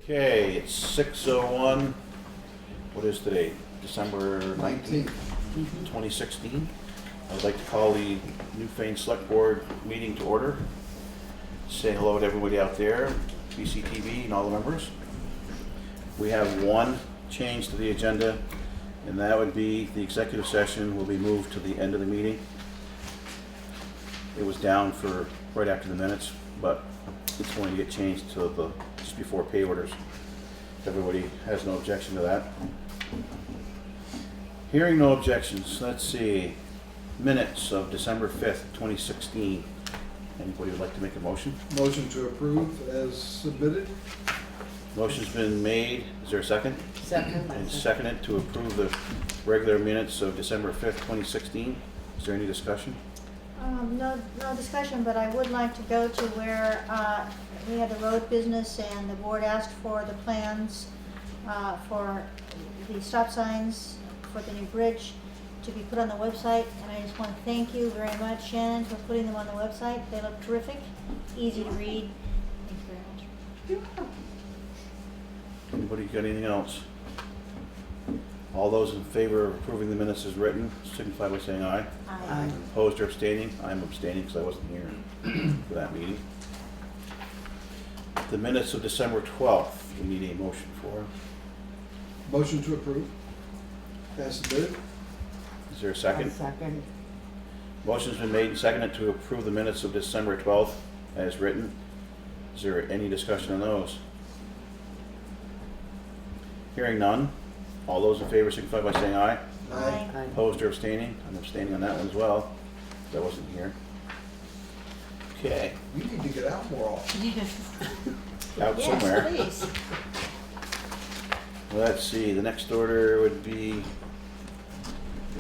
Okay, it's 6:01. What is today? December 19th, 2016. I'd like to call the Newfane Selectboard meeting to order. Say hello to everybody out there, BCTV and all the members. We have one change to the agenda, and that would be the executive session will be moved to the end of the meeting. It was down for right after the minutes, but it's going to get changed to just before pay orders. Everybody has no objection to that. Hearing no objections, let's see. Minutes of December 5th, 2016. Anybody would like to make a motion? Motion to approve as submitted. Motion's been made. Is there a second? Second. And seconded to approve the regular minutes of December 5th, 2016. Is there any discussion? No discussion, but I would like to go to where we had the road business and the board asked for the plans for the stop signs for the new bridge to be put on the website. And I just want to thank you very much, Shannon, for putting them on the website. They look terrific, easy to read. Thank you very much. Anybody got anything else? All those in favor of approving the minutes as written, signify by saying aye. Aye. Opposed or abstaining? I'm abstaining because I wasn't here for that meeting. The minutes of December 12th, we need a motion for. Motion to approve as submitted. Is there a second? Second. Motion's been made and seconded to approve the minutes of December 12th as written. Is there any discussion on those? Hearing none. All those in favor signify by saying aye. Aye. Opposed or abstaining? I'm abstaining on that one as well. I wasn't here. Okay, We need to get out more often. out Yes, somewhere. please. Let's see, the next order would be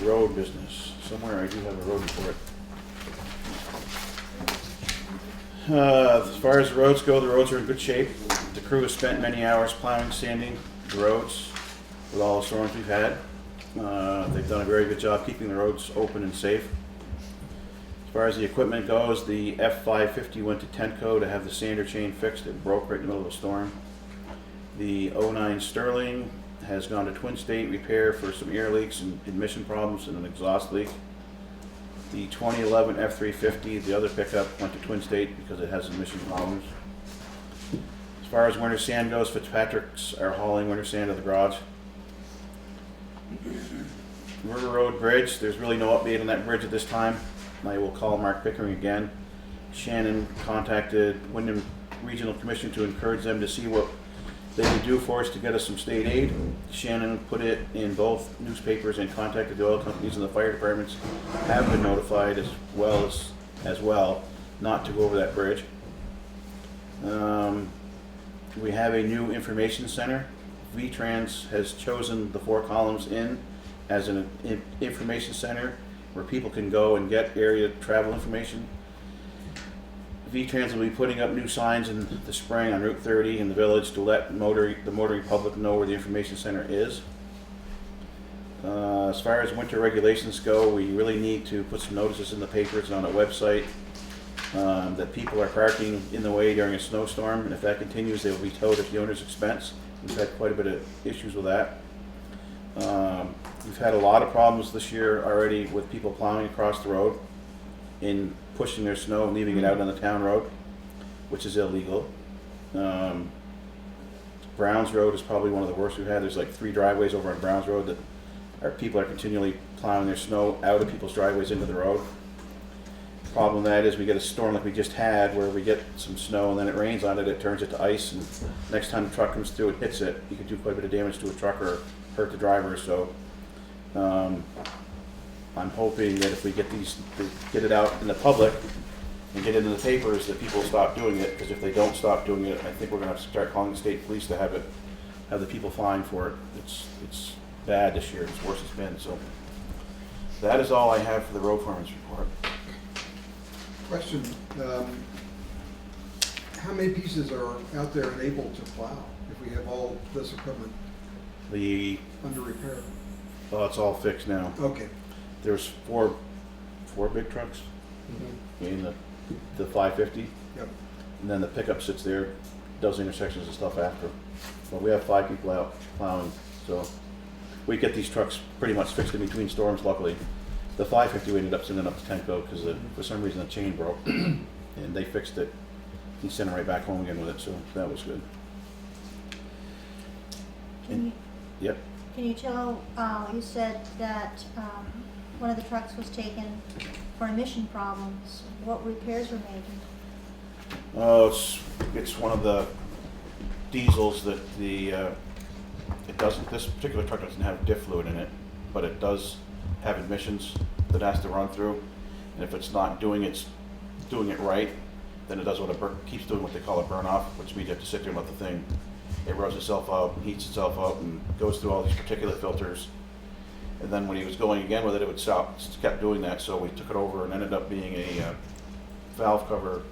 road business. Somewhere I do have a road report. As far as the roads go, the roads are in good shape. The crew has spent many hours plowing, sanding the roads with all the storms we've had. They've done a very good job keeping the roads open and safe. As far as the equipment goes, the F550 went to Tenco to have the sander chain fixed. It broke right in the middle of a storm. The 09 Sterling has gone to Twin State repair for some air leaks and emission problems and an exhaust leak. The 2011 F350, the other pickup, went to Twin State because it has emission problems. As far as winter sand goes, Fitzpatrick's are hauling winter sand to the garage. River Road Bridge, there's really no update on that bridge at this time. I will call Mark Pickering again. Shannon contacted Windham Regional Commission to encourage them to see what they could do for us to get us some state aid. Shannon put it in both newspapers and contacted the oil companies, and the fire departments have been notified as well not to go over that bridge. We have a new information center. VTrans has chosen the Four Columns Inn as an information center where people can go and get area travel information. VTrans will be putting up new signs in the spring on Route 30 in the village to let the motoring public know where the information center is. As far as winter regulations go, we really need to put some notices in the papers and on a website that people are parking in the way during a snowstorm, and if that continues, they will be towed at the owner's expense. We've had quite a bit of issues with that. We've had a lot of problems this year already with people plowing across the road in pushing their snow and leaving it out on the town road, which is illegal. Browns Road is probably one of the worst we've had. There's like 3 driveways over on Browns Road that people are continually plowing their snow out of people's driveways into the road. Problem with that is we get a storm like we just had where we get some snow and then it rains on it, it turns it to ice, and next time the truck comes through and hits it, you could do quite a bit of damage to a truck or hurt the driver. So I'm hoping that if we get it out in the public and get it in the papers, that people will stop doing it, because if they don't stop doing it, I think we're gonna have to start calling the state police to have the people fined for it. It's bad this year, it's worse it's been. So that is all I have for the road foreman's report. Question, how many pieces are out there and able to plow if we have all this equipment under repair? Oh, it's all fixed now. Okay. There's four big trucks in the 550, Yep. and then the pickup sits there does intersections and stuff after. But we have 5 people out plowing, so we get these trucks pretty much fixed in between storms, luckily. The 550 we ended up sending up to Tenco because for some reason the chain broke and they fixed it. He sent it right back home again with it, so that was good. Yep. Can you tell, you said that one of the trucks was taken for emission problems. What repairs were made? Oh, it's one of the diesels that this particular truck doesn't have diff fluid in it, but it does have emissions that it has to run through. And if it's not doing it right, then it does keeps doing what they call a burn off, which means you have to sit there and let the thing, it rubs itself out, heats itself up, and goes through all these particulate filters. And then when he was going again with it, it would stop. It kept doing that, so we took it over and ended up being a valve cover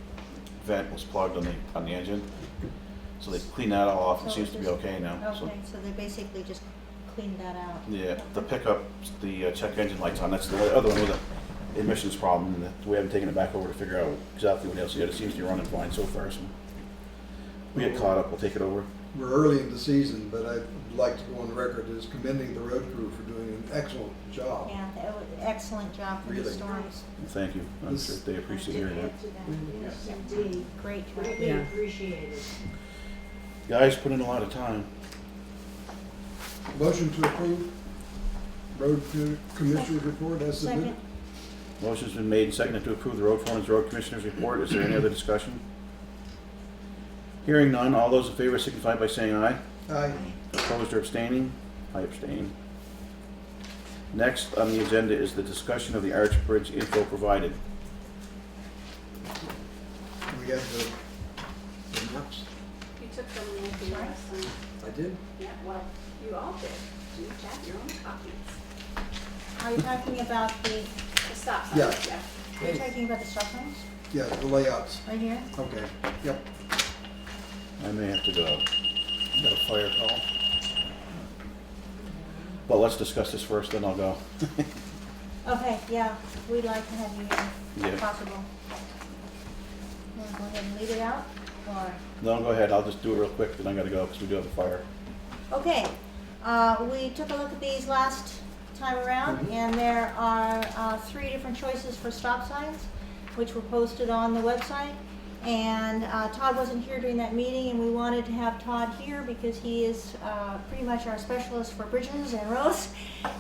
vent was plugged on the engine. So they cleaned that all off and it seems to be okay now. Okay, so they basically just cleaned that out. Yeah, the pickup, the check engine light's on. That's the other one with the emissions problem. And we haven't taken it back over to figure out exactly what else yet. It seems to be running fine so far. So we get caught up. We'll take it over. We're early in the season, but I'd like to go on record as commending the road crew for doing an excellent job. Yeah, that was excellent job for these Really. storms. Thank you. I'm sure they appreciate hearing that. Yes, indeed. Great job. Greatly appreciated. Guys put in a lot of time. Motion to approve road commissioner's report as submitted. Second. Motion's been made and seconded to approve the road foreman's road commissioner's report. Is there any other discussion? Hearing none, all those in favor signify by saying aye. Aye. Opposed or abstaining? I abstain. Next on the agenda is the discussion of the Arch Bridge info provided. We have the maps. You took them with you last time. I did. Yeah, well, you all did. You each have your own copies. Are you talking about the stop signs. Yeah. Are you talking about the stop signs Yeah, the layouts. right here? Okay, yep. I may have to go. Got a fire call. But let's discuss this first, then I'll go. Okay, yeah, we'd like to have you here, if Yeah. possible. You want to go ahead and lead it out, or? No, go ahead. I'll just do it real quick, then I gotta go because we do have a fire. Okay, we took a look at these last time around, and there are 3 different choices for stop signs, which were posted on the website. And Todd wasn't here during that meeting, and we wanted to have Todd here because he is pretty much our specialist for bridges and roads,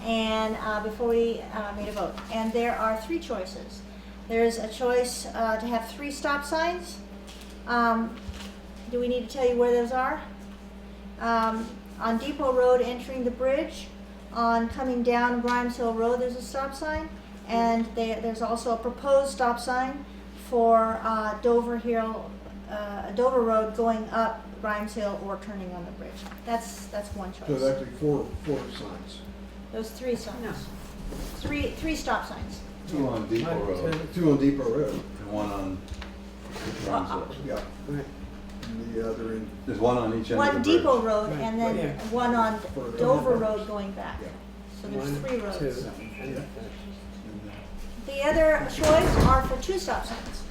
and before we made a vote. And there are 3 choices. There's a choice to have 3 stop signs. Do we need to tell you where those are? On Depot Road entering the bridge, on coming down Grimes Hill Road there's a stop sign, and there's also a proposed stop sign for Dover Road going up Grimes Hill or turning on the bridge. That's one So choice. it's actually four signs. Those 3 signs. No. Three stop signs. 2 on Depot Road, 2 on Depot Road. and 1 on Brunswick. Yeah. And the other end. There's 1 on each end of the One bridge. Depot Road and then Yeah. one on Further Dover down. Road going back. Yeah. So there's 3 roads. Yeah. The other choice are for 2 stop signs.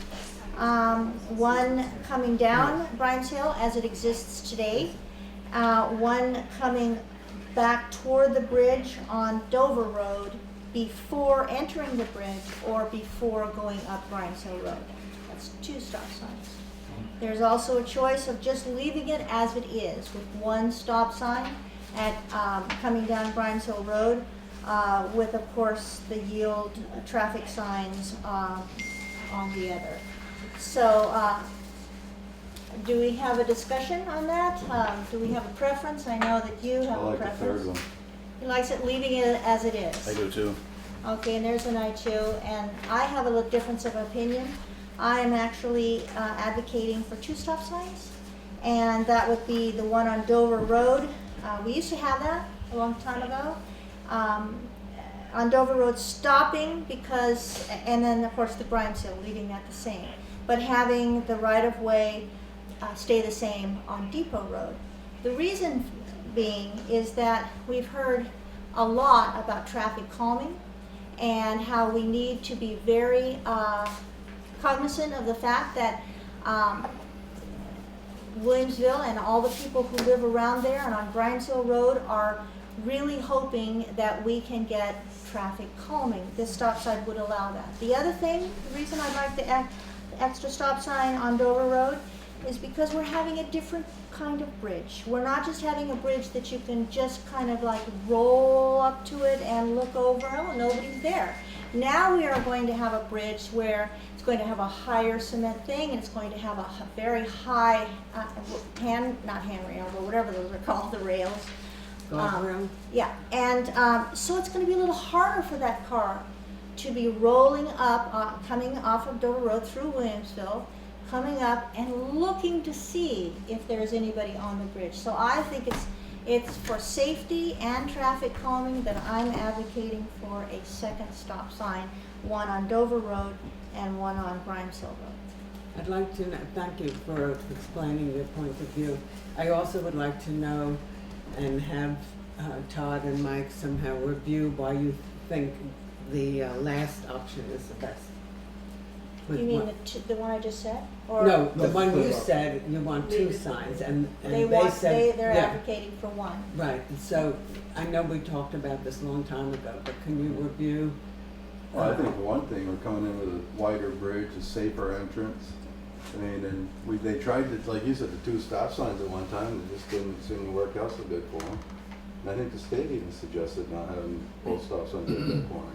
One coming down Grimes Hill as it exists today, one coming back toward the bridge on Dover Road before entering the bridge or before going up Grimes Hill Road. That's 2 stop signs. There's also a choice of just leaving it as it is with 1 stop sign at coming down Grimes Hill Road with, of course, the yield traffic signs on the other. So, do we have a discussion on that? Do we have a preference? I know that you I have a like the preference. third one. He likes it leaving it as it I is. do too. Okay, and there's an I too, and I have a little difference of opinion. I am actually advocating for 2 stop signs, and that would be the one on Dover Road. We used to have that a long time ago. On Dover Road stopping because, and then of course the Grimes Hill, leaving that the same. But having the right-of-way stay the same on Depot Road. The reason being is that we've heard a lot about traffic calming and how we need to be very cognizant of the fact that Williamsville and all the people who live around there and on Grimes Hill Road are really hoping that we can get traffic calming. This stop sign would allow that. The other thing, the reason I'd like the extra stop sign on Dover Road is because we're having a different kind of bridge. We're not just having a bridge that you can just kind of like roll up to it and look over, oh, nobody's there. Now we are going to have a bridge where it's going to have a higher cement thing, and it's going to have a very high not handrail, but whatever those are called, the rails. Guardrail? Yeah, and so it's going to be a little harder for that car to be rolling up, coming off of Dover Road through Williamsville, coming up and looking to see if there's anybody on the bridge. So I think it's for safety and traffic calming that I'm advocating for a second stop sign, one on Dover Road and one on Grimes Hill Road. I'd like to thank you for explaining your point of view. I also would like to know and have Todd and Mike somehow review why you think the last option is the best. With You mean one- the one I just said? Or No, the No, one you no. said you want two signs, and They're they said, they're yeah, advocating for one. right. So I know we talked about this a long time ago, but can you review? Well, I think for one thing, we're coming in with a wider bridge, a safer entrance. I mean, and they tried to, like you said, the two stop signs at one time, it just didn't seem to work out so good for them. And I think the state even suggested not having both stop signs at that corner.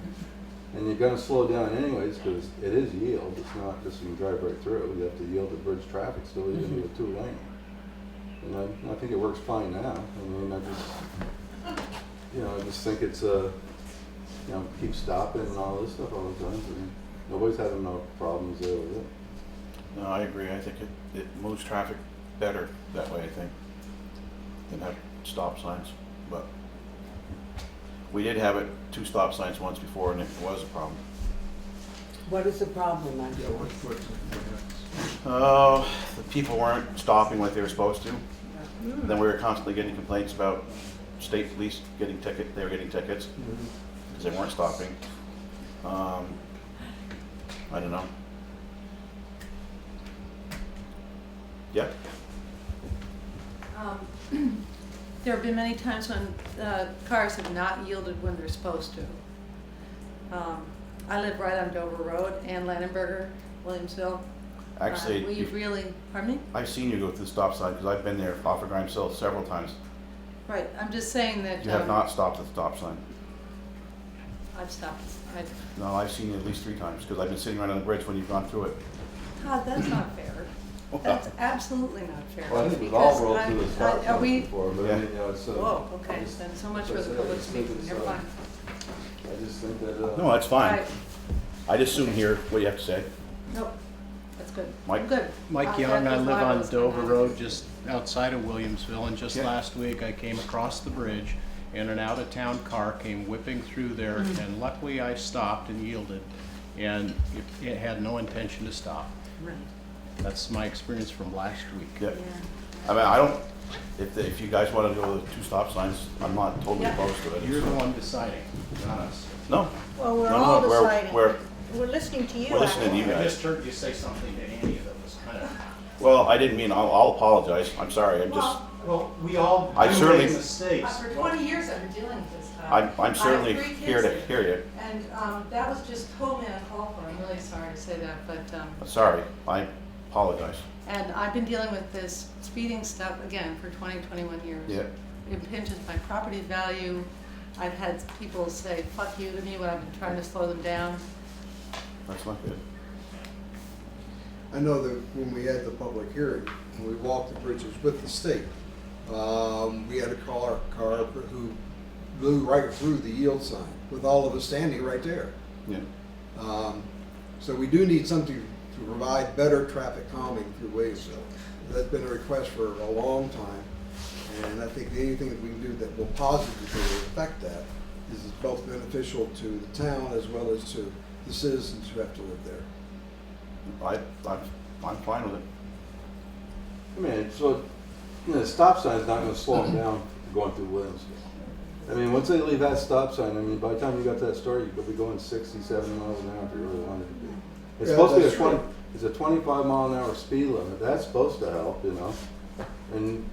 And you're gonna slow down anyways, because it is yield, it's not just you can drive right through, you have to yield to bridge traffic still, even with two lane. And I think it works fine now, I mean, I just think it's keep stopping and all this stuff all the time, and nobody's having no problems there with it. No, I agree. I think it moves traffic better that way, I think, than have stop signs. But we did have it two stop signs once before, and it was a problem. What is the problem, Yeah, actually? what happens? Oh, the people weren't stopping like they were supposed to. Then we were constantly getting complaints about state police getting they were getting tickets because they weren't stopping. I don't know. Yeah. There have been many times when cars have not yielded when they're supposed to. I live right on Dover Road and Landenberger, Williamsville. Actually, We really, pardon me? I've seen you go through the stop sign because I've been there off of Grimes Hill several times. Right, I'm just saying that. You have not stopped at the stop sign. I've stopped. No, I've seen you at least 3 times because I've been sitting right on the bridge when you've gone through it. Todd, that's not fair. That's absolutely not fair. Well, I think we've Because all rolled through the stop are signs we? before, but I mean, it's Whoa, okay, then so much for the public speaking, never mind. I just think that, No, that's fine. Right. I just soon hear what you have to say. Nope, that's good. Mike? I'm good. Mike That Young, I was live why I on was Dover gonna Road, ask. just outside of Williamsville, and just Yeah. last week I came across the bridge and an out-of-town car came whipping through there, and luckily I stopped and yielded, and it had no intention to stop. Right. That's my experience from last week. Yeah. Yeah. I mean, I don't, if you guys want to go with 2 stop signs, I'm not totally Yeah. opposed to it. You're the one deciding, not us. No, Well, we're No, no, all we're- deciding. we're- We're listening to you. we're listening to you I guys. just heard you say something to Andy that was kind of, Well, I didn't mean, I'll apologize. I'm sorry. I'm just, well, we all I do certainly- make mistakes. For 20 years I've been dealing with this. Todd. I'm certainly I have 3 here to kids, hear you. And that was just totally uncalled for. I'm really sorry to say that, but Sorry, I apologize. and I've been dealing with this speeding stuff again for 20, 21 years. Yeah. It impinges my property value. I've had people say "fuck you" to me when I've been trying to slow them down. That's not good. I know that when we had the public hearing, when we walked the bridges with the state, we had a car who blew right through the yield sign with all of us standing right there. Yeah. So we do need something to provide better traffic calming through Williamsville. That's been a request for a long time, and I think anything that we can do that will positively affect that is both beneficial to the town as well as to the citizens who have to live there. I'm fine with it. I mean, so, the stop sign's not gonna slow them down going through Williamsville. I mean, once they leave that stop sign, I mean, by the time you got to that store, you could be going 60, 70 miles an hour if you really wanted to be. It's Yeah, supposed to be that's true. it's a 25 mile an hour speed limit, that's supposed to help, you know? And,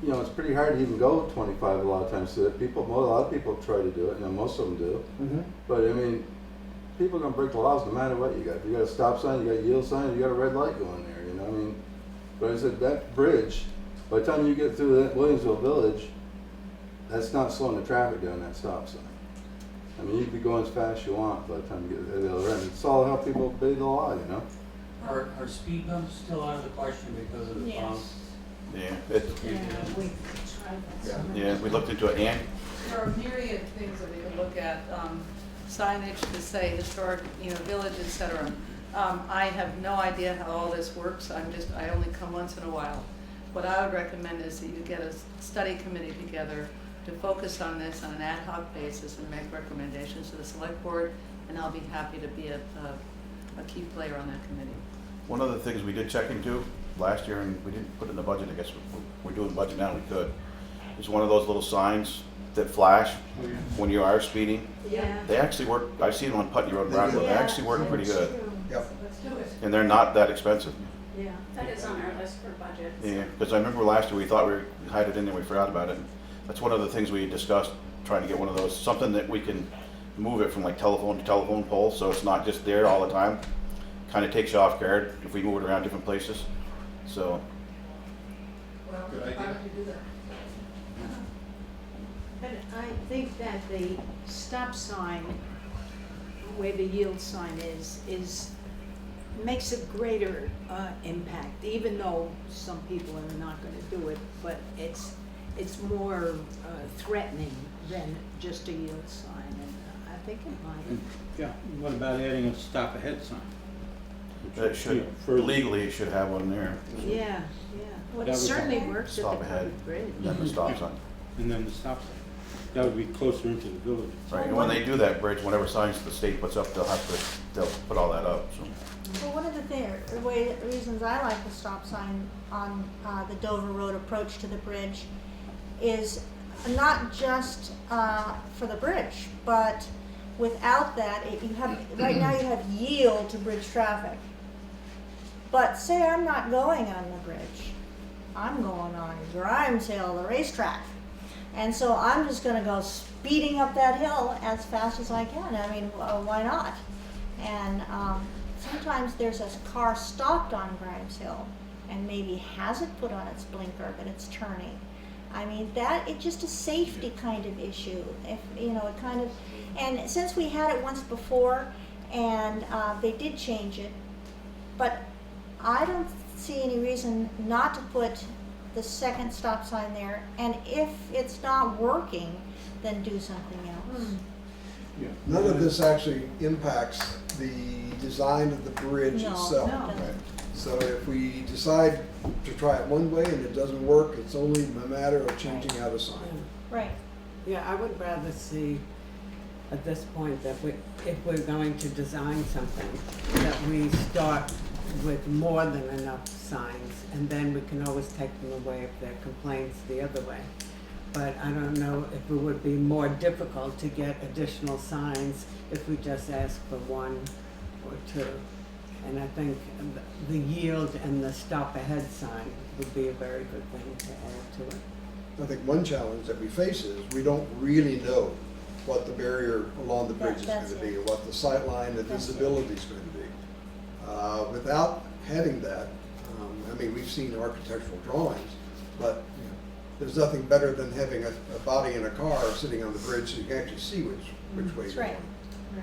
you know, it's pretty hard to even go 25 a lot of times. So a lot of people try to do it, you know, most of them do. Mm-hmm. But I mean, people are gonna break the laws no matter what you got. If you got a stop sign, you got a yield sign, you got a red light going there, you know, I mean. But I said, that bridge, by the time you get through that Williamsville village, that's not slowing the traffic down, that stop sign. I mean, you can be going as fast as you want by the time you get to the other end. It's all how people obey the law, you know? Are speed bumps still out of the question because of the bumps? Yeah, we tried that. yeah, we looked into it, and There are myriad things that we could look at, signage to say historic, village, et cetera. I have no idea how all this works, I only come once in a while. What I would recommend is that you get a study committee together to focus on this on an ad hoc basis and make recommendations to the select board, and I'll be happy to be a key player on that committee. one of the things we did check into last year, and we didn't put it in the budget, I guess we're doing the budget now, we could, is one of those little signs that flash when you are speeding. Yeah. They actually work, I've seen them on Putney Road, Brown Road, they actually work pretty good, Yep. Let's do it. and they're not that expensive. Yeah, that is on our list for budget. Yeah, because I remember last year we thought we had it in there, we forgot about it. That's one of the things we discussed, trying to get one of those, something that we can move it from like telephone to telephone pole, so it's not just there all the time. Kind of takes you off guard if we move it around different places, so. Well, Good why idea. don't you do that? But I think that the stop sign, where the yield sign is makes a greater impact, even though some people are not gonna do it, but it's more threatening than just a yield sign, and I think it might. Yeah, what about adding a stop ahead sign? It should, legally, it should have one there, Yeah, yeah. Well, That it was- certainly works at the Stop ahead. public bridge. and then the stop sign. And then the stop sign. That would be closer into the village. Right, and when they do that bridge, whatever signs the state puts up, they'll put all that up, so. Well, one of the reasons I like the stop sign on the Dover Road approach to the bridge is not just for the bridge, but without that, right now you have yield to bridge traffic. But say I'm not going on the bridge, I'm going on Grimeshill, the racetrack. And so I'm just gonna go speeding up that hill as fast as I can. I mean, why not? And sometimes there's a car stopped on Grimeshill and maybe hasn't put on its blinker, but it's turning. I mean, it's just a safety kind of issue. If, it kind of, and since we had it once before and they did change it, but I don't see any reason not to put the second stop sign there, and if it's not working, then do something else. None of this actually impacts the design of the bridge No, itself. no. So if we decide to try it one way and it doesn't work, it's only a matter of changing out a sign. Right. Yeah, I would rather see at this point that if we're going to design something, that we start with more than enough signs, and then we can always take them away if there are complaints the other way. But I don't know if it would be more difficult to get additional signs if we just ask for one or two. And I think the yield and the stop ahead sign would be a very good thing to add to it. I think one challenge that we face is we don't really know what the barrier along the bridge is going That's to be, it. or what the sight line, the That's it. visibility is going to be. Without having that, I mean, we've seen architectural drawings, but there's nothing better than having a body in a car sitting on the bridge so you can actually see which way That's you're right.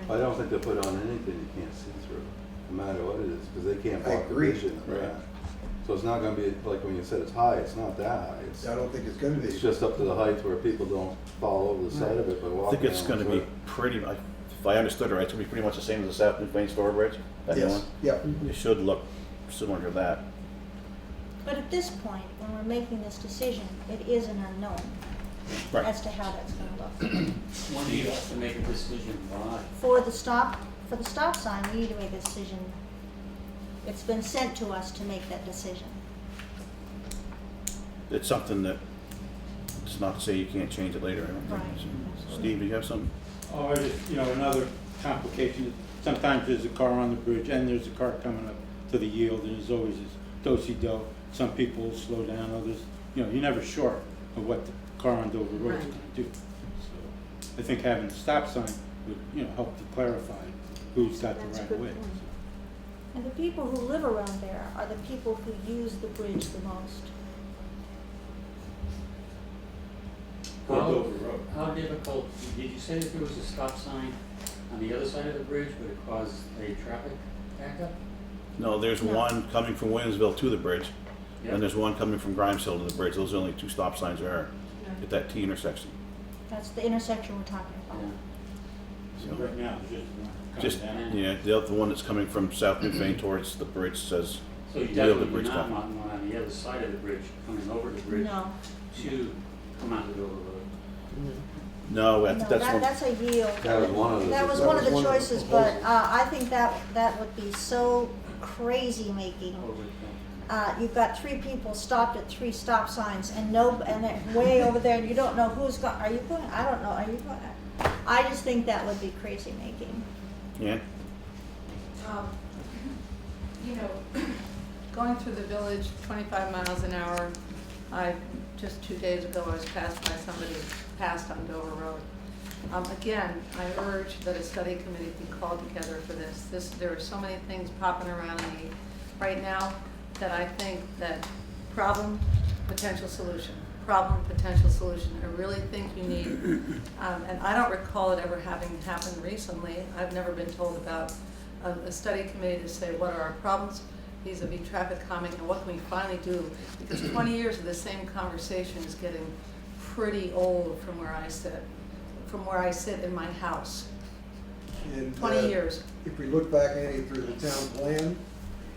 going. I don't think they put on anything you can't see through, no matter what it is, because they can't I block the agree. vision. Right. Yeah. So it's not gonna be, like when you said it's high, it's not that high. I don't think it's going to be. It's just up to the height where people don't fall over the side of it by I walking. think it's gonna be pretty, if I understood it right, it's gonna be pretty much the same as the South Newfane Store Bridge, that new Yes, one. yep. It should look similar to that. But at this point, when we're making this decision, it is an unknown Right. as to how that's gonna look. When do you have to make a decision by? For the stop sign, we need to make a decision. It's been sent to us to make that decision. It's something that, it's not to say you can't change it later, I don't think. Right. So, Steve, do you have something? Oh, I just, another complication, sometimes there's a car on the bridge and there's a car coming up to the yield and there's always this do-si-do some people will slow down, others, you know, you're never sure of what the car on Dover Road is Right. gonna do. So I think having a stop sign would, you know, help to clarify who's got the That's a right good way. point. And the people who live around there are the people who use the bridge the most. Or How, Dover Road. how difficult, did you say that there was a stop sign on the other side of the bridge, but it caused a traffic backup? No, there's No. one coming from Williamsville to the bridge, Yep. and there's one coming from Grimeshill to the bridge. Those are the only two stop signs there are at that T intersection. That's the intersection we're talking about. Yeah. So right now, it's just one Just, coming down. yeah, the other one that's coming from South Newfane towards the bridge says, So you Yield the definitely do bridge not company. want one on the other side of the bridge, coming over the bridge No, to come onto Dover Road. no, no, that's that, one. that's a yield. That was one of the. That was That one of was the one of the choices, but, proposals. I think that would be so crazy making. Over You've got three people stopped at three stop signs and they're way over there and you don't know who's going, are you going, I don't know, are you going? I just think that would be crazy making. Yeah, You know, going through the village 25 miles an hour, just 2 days ago, I was passed by somebody passed on Dover Road. Again, I urge that a study committee be called together for this. There are so many things popping around me right now that I think that problem, potential solution. Problem, potential solution. I really think you need, and I don't recall it ever having happened recently. I've never been told about a study committee to say what are our problems vis-a-vis traffic calming and what can we finally do? Because 20 years of the same conversation is getting pretty old from where I sit in my house. And, 20 years. If we look back, Annie, through the town plan,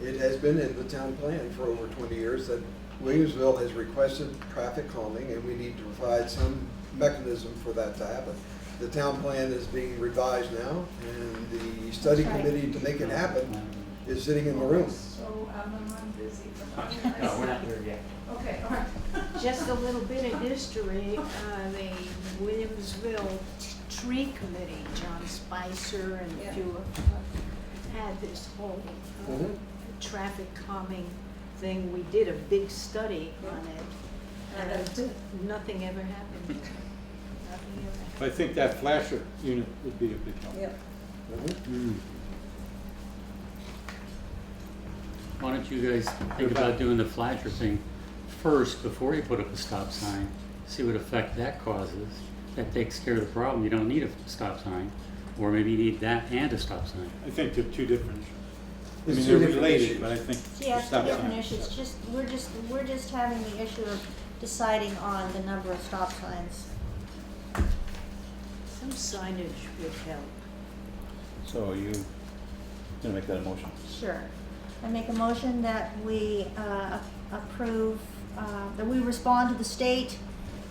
it has been in the town plan for over 20 years that Williamsville has requested traffic calming, and we need to provide some mechanism for that to happen. The town plan is being revised now, and the study That's right. committee to make it happen is sitting in the room. So I'm busy. No, we're not there yet. Okay, all right. Just a little bit of history, the Williamsville Tree Committee, John Spicer and a few had this whole Mhm. traffic calming thing. We did a big study on it, and nothing ever happened. Nothing ever happened. I think that flasher unit would be a big help. Yep. Why don't you guys think about doing the flasher thing first before you put up a stop sign? See what effect that causes. That takes care of the problem. You don't need a stop sign. Or maybe you need that and a stop sign. I think they're two different. I It's mean, two they're different related, issues. but I think Yeah, the it's two stop different sign. issues, we're just having the issue of deciding on the number of stop signs. Some signage would help. so are you gonna make that a motion? Sure. I make a motion that we approve, that we respond to the state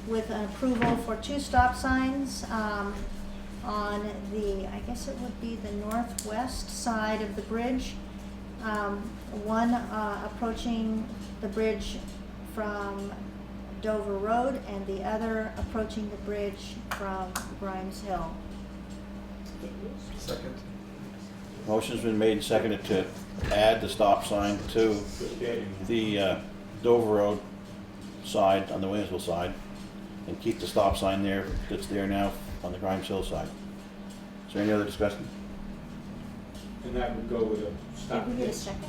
with an approval for 2 stop signs on the, I guess it would be the northwest side of the bridge. One approaching the bridge from Dover Road and the other approaching the bridge from Grimes Hill. Second. Motion's been made and seconded to add the stop sign to the Dover Road side, on the Williamsville side, and keep the stop sign there that's there now on the Grimes Hill side. Is there any other discussion? And that would go with a stop. Did we get a second?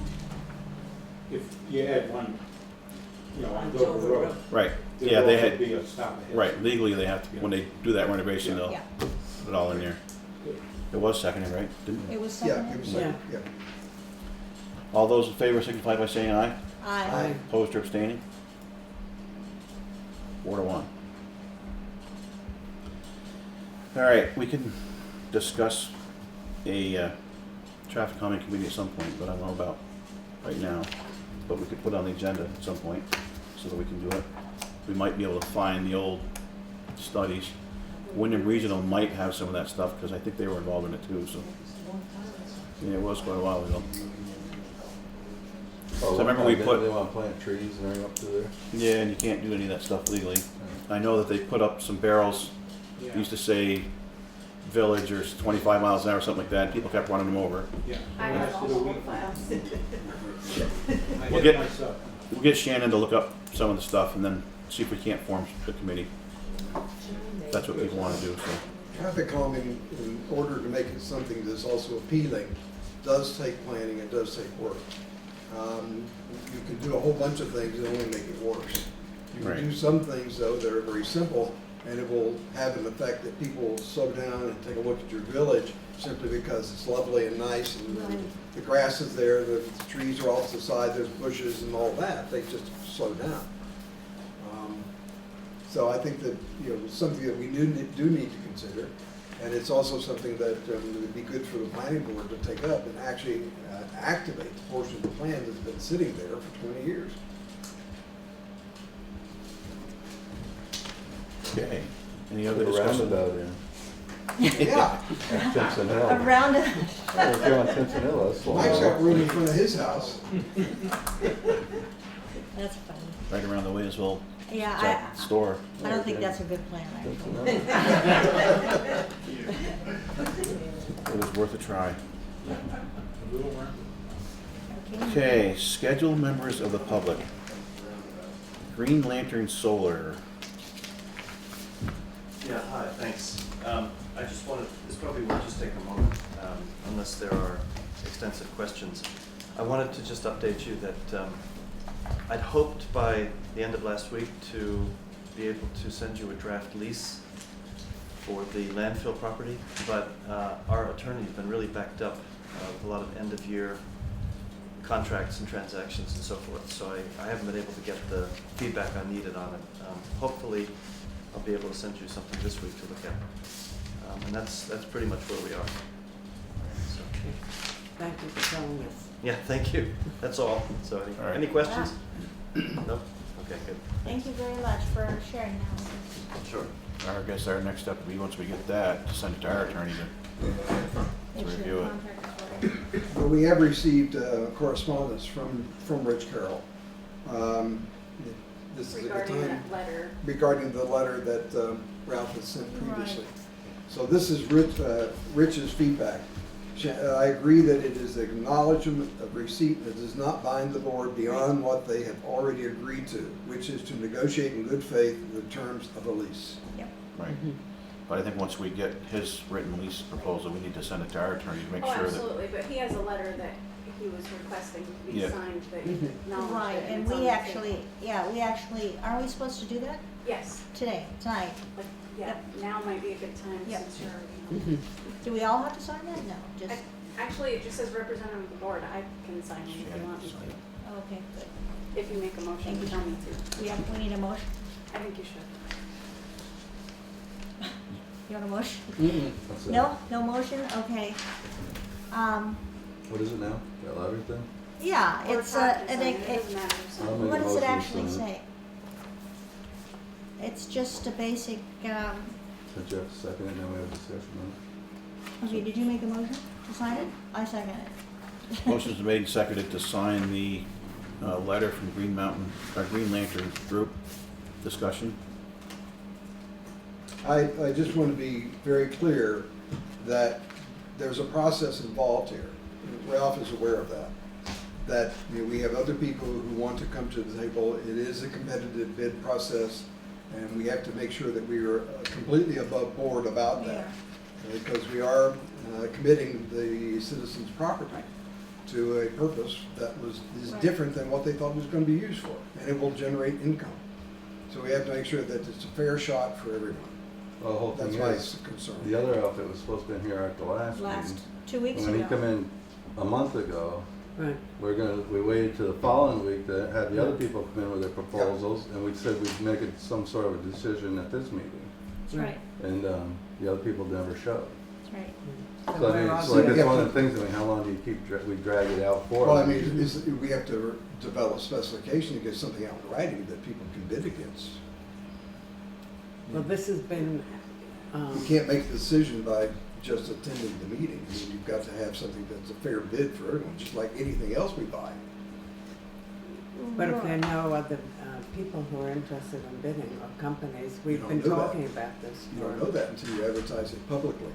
If you add one, you know, on Dover Road. Right, There'd yeah, they also had, be a stop ahead. right, legally they have to, when they do that renovation, they'll Yeah. put it all in there. It was seconded, right? Didn't It was Yeah, seconded? it was second, yeah. All those in favor signify by saying aye. Aye. Opposed or abstaining? 4 to 1. All right, we can discuss a traffic calming committee at some point, but I don't know about right now. But we could put it on the agenda at some point so that we can do it. We might be able to find the old studies. Windham Regional might have some of that stuff because I think they were involved in it too, so. Yeah, it was quite a while ago. Oh, So I remember we put- They wanna plant trees and everything up to there. Yeah, and you can't do any of that stuff legally. I know that they put up some barrels, used to say village or 25 miles an hour or something like that. People kept running them over. Yeah. I have all the files. I We'll did get- it myself. we'll get Shannon to look up some of the stuff and then see if we can't form the committee. If that's what people want to do, so. Traffic calming, in order to make it something that's also appealing, does take planning and does take work. You can do a whole bunch of things and only make it worse. You can Right. do some things, though, that are very simple, and it will have an effect that people will slow down and take a look at your village simply because it's lovely and nice, and the grass is there, the trees are off to the side, there's bushes and all that. They just slow down. So I think that, it's something that we do need to consider, and it's also something that would be good for the planning board to take up and actually activate the portion of the plan that's been sitting there for 20 years. Okay. Any other Put a discussion? roundabout in. Yeah, Timpson Hill. Around, Yeah, if you're on Timpson Hill, that's slow. Mike's got room in front of his house. that's funny. Right around the Williamsville Yeah, store. I don't think that's a good plan, actually. It was worth a try. Okay. Okay, scheduled members of the public. Green Lantern Solar. Yeah, hi, thanks. I just wanted, this probably will just take a moment, unless there are extensive questions. I wanted to just update you that I'd hoped by the end of last week to be able to send you a draft lease for the landfill property, but our attorney's been really backed up with a lot of end-of-year contracts and transactions and so forth, so I haven't been able to get the feedback I needed on it. Hopefully, I'll be able to send you something this week to look at. And that's pretty much where we are. So, Thank you for telling us. yeah, thank you. That's all. So All right. any questions? Nope? Okay, good. Thank you very much for sharing that with us. Sure. I guess our next step would be, once we get that, to send it to our attorney to Make sure review the it. contract is ordered. But we have received correspondence from Rich Carroll. This is a good Regarding time. that letter. Regarding the letter that Ralph had sent Right. previously. So this is Rich's feedback. I agree that it is acknowledgement of receipt that does not bind the board beyond what they have already agreed to, which is to negotiate in good faith the terms of a lease. Yep. Right. But I think once we get his written lease proposal, we need to send it to our attorney to make Oh, sure that. absolutely, but he has a letter that he was requesting to be Yeah. signed that acknowledged Right, it. and it's on we the actually, aren't we supposed to do that table. Yes, today, tonight? but yeah, Yep. now might be a good time Yep. since you're, Do we all have to sign that? No, just, Actually, it just says representative of the board. I can sign it if you want me Sign to. it. okay, good. If you make a motion, Thank you. tell me to. We need a motion. I think you should. You want a motion? What's that? No motion? Okay. What is it now? That louder thing? Yeah, Or it's Todd can an, sign it. It doesn't matter who signs I'll it. make what a does it motion to actually sign it. say? It's just a basic, So Jeff second it, now we have discussion on it. okay, did you make a motion to sign it? I second it. Motion's made and seconded to sign the letter from Green Lantern Group. Discussion. I just want to be very clear that there's a process involved here. Ralph is aware of that. That we have other people who want to come to the table. It is a competitive bid process, and we have to make sure that we are completely above board about that. Because we are committing the citizens' property to a purpose that is Right. different than what they thought it was going to be used for, and it will generate income. So we have to make sure that it's a fair shot for everyone. Well, the whole thing That's why is, it's a concern. the other outfit was supposed to be here at the last Last, meeting. 2 weeks And when he come ago. in a month ago, Right. we waited to the following week to have the other people come in with their proposals, and we said we'd make it some sort of a decision at this meeting. That's right, And the other people never showed. that's right. So I we're mean, it's also- like, it's one of the things, I mean, how long do you keep, we drag it out for? Well, I mean, we have to develop specification to get something out in writing that people can bid against. Well, this has been, You can't make the decision by just attending the meeting. I mean, you've got to have something that's a fair bid for everyone, just like anything else we buy. but if there are no other people who are interested in bidding or companies, we've don't been know that. talking about this You for. don't know that until you advertise it publicly.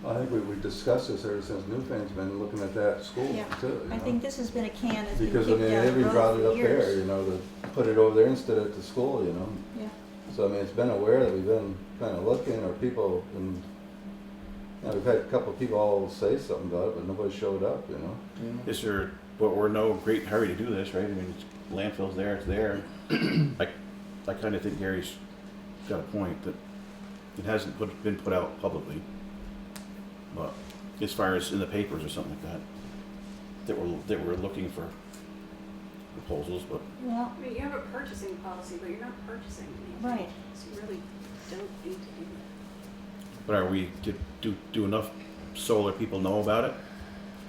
I think we discussed this ever since Newfane's been looking at that school Yeah. too. you I know? think this has been a can that's been Because, I kicked mean, down they the even brought road it for up there, years. you know, to put it over there instead of at the school, you know? Yeah. So, I mean, it's been aware that we've been kind of looking, or people, and, you know, we've had a couple of people all say something about it, but nobody showed up, you know? Is there, but we're in no great hurry to do this, right? I mean, it's, landfill's there, it's there. I kind of think Gary's got a point that it hasn't been put out publicly. But as far as in the papers or something like that we're looking for proposals, but Well, I mean, you have a purchasing policy, but you're not purchasing anything. Right. So you really don't need to do that. but are we, do enough solar people know about it?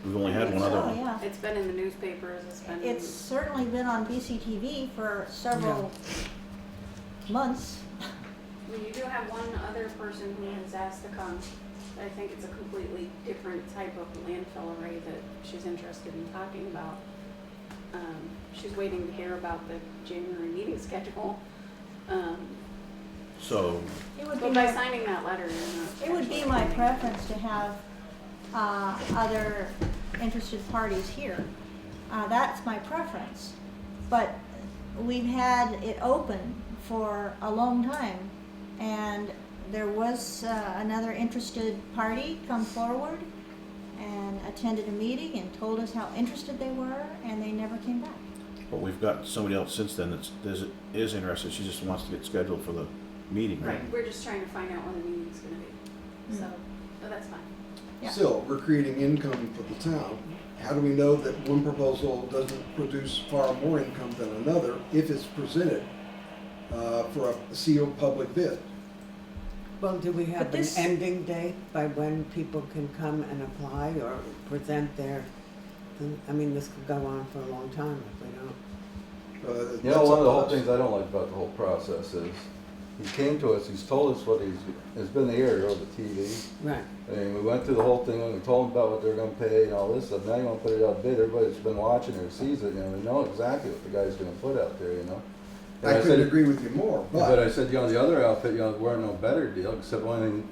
We've only had one other oh, one. yeah. It's been in the newspapers, it's been. It's certainly been on BCTV for several months. I mean, you do have one other person who has asked to come. I think it's a completely different type of landfill array that she's interested in talking about. She's waiting to hear about the January meeting schedule. So, It would be But by my, signing that letter, you're not. it would be actually my committing. preference to have other interested parties here. That's my preference. But we've had it open for a long time, and there was another interested party come forward and attended a meeting and told us how interested they were, and they never came back. but we've got somebody else since then is interested. She just wants to get scheduled for the meeting, right? Right, we're just trying to find out when the meeting's gonna be. So, that's fine. Yeah. Still, we're creating income for the town. How do we know that one proposal doesn't produce far more income than another if it's presented for a sealed public bid? Well, do we have But an this- ending date by when people can come and apply or present their, I mean, this could go on for a long time if we don't. You know, one of the whole things I don't like about the whole process is, he came to us, he's told us what it's been aired over the TV. Right. I mean, we went through the whole thing, and we told them about what they're gonna pay and all this stuff. Now you wanna put it out bid, everybody that's been watching or sees it, you know, they know exactly what the guy's gonna put out there, you know? And I said- couldn't agree with you more, But but I said, you know, the other outfit, you know, weren't no better deal, except one thing,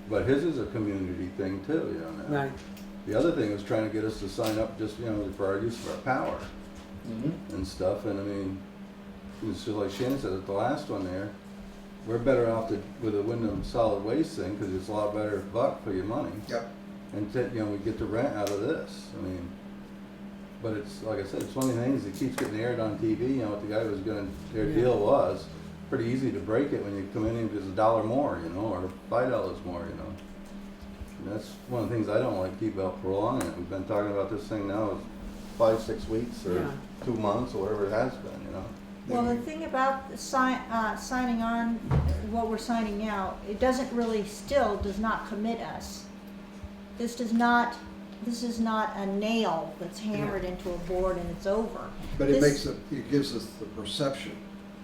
but his is a community thing too, you know, now. Right. The other thing was trying to get us to sign up just, you know, for our use of our power Mhm. and stuff, and I mean, it's just like Shannon said at the last one there, we're better off with a Windham solid waste thing, cause it's a lot better buck for your money. Yep. And you know, we get the rent out of this, I mean, but it's, like I said, it's one of the things that keeps getting aired on TV, you know, what the guy was gonna, their Yeah. deal was. Pretty easy to break it when you come in and it's $1 more, you know, or $5 more, you know. And that's one of the things I don't like, keep about prolonging it. We've been talking about this thing now 5, 6 weeks, or Yeah. 2 months, or whatever it has been, you know. Well, the thing about the signing on, what we're signing now, it doesn't really, still does not commit us. This is not a nail that's hammered into a board and it's over. but it This- it gives us the perception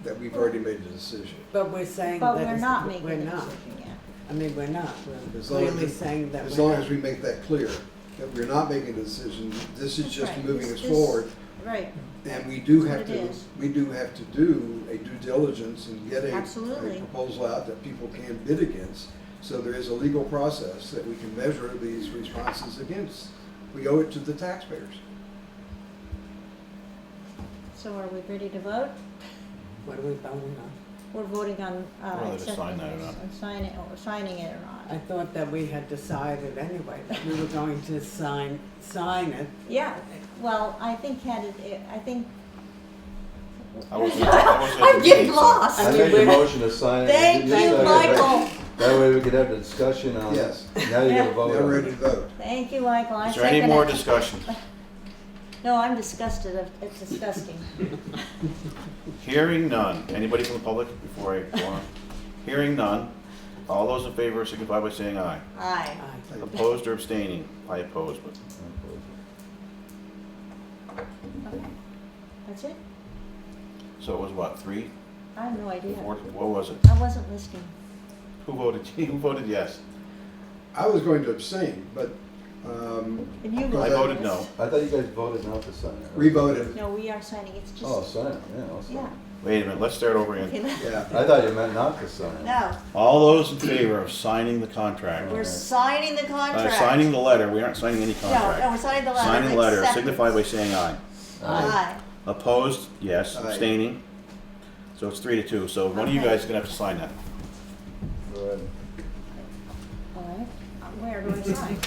that we've already made a decision. But we're saying But that we're not making we're a not. decision yet. I mean, we're not. We're As long as- clearly saying that As we're long not. as we make that clear, that we're not making a decision, this is That's just right. moving This- us this- forward. Right, And we do That's have what it to, is. we do have to do a due diligence and get a Absolutely. proposal out that people can bid against. So there is a legal process that we can measure these responses against. We owe it to the taxpayers. so are we ready to vote? What are we voting on? We're voting on Whether to accepting sign that or this, not. and signing it or I not. thought that we had decided anyway, that we were going to sign it. Yeah, well, I think I wasn't at the I'm getting meeting, so- lost. I mean, make a we're- motion to sign it. Thank Just you, second it. Michael. That way we could have the discussion on it. Yes. Now you Yeah. gotta vote Now on we're it. ready to vote. Thank you, Michael, I Is second there any more it. discussion? No, I'm disgusted, it's disgusting. Hearing none. Anybody from the public before I go on? Hearing none. All those in favor signify by saying aye. Aye. Aye. Opposed or abstaining? I oppose, but Okay. That's it? so it was what, 3? I have no idea. 4? What was it? I wasn't listening. Who voted yes? I was going to abstain, but And you I voted voted yes? no. I thought you guys voted not to sign it. we voted. No, we are signing, it's just. Oh, sign it, yeah, I'll sign Yeah, it. Wait a minute, let's start over Okay, again. Yeah. I thought you meant not to sign. No, All those in favor of signing the contract? we're signing the contract. Signing the letter, we aren't signing any No, no, we're contract. signing the letter. Signing the letter, Acceptance. signify by saying aye. Aye. Opposed? Yes. Aye. Abstaining? So it's 3-2, so one of you Okay. guys is gonna have to sign that. Go ahead. All right. Where do I sign?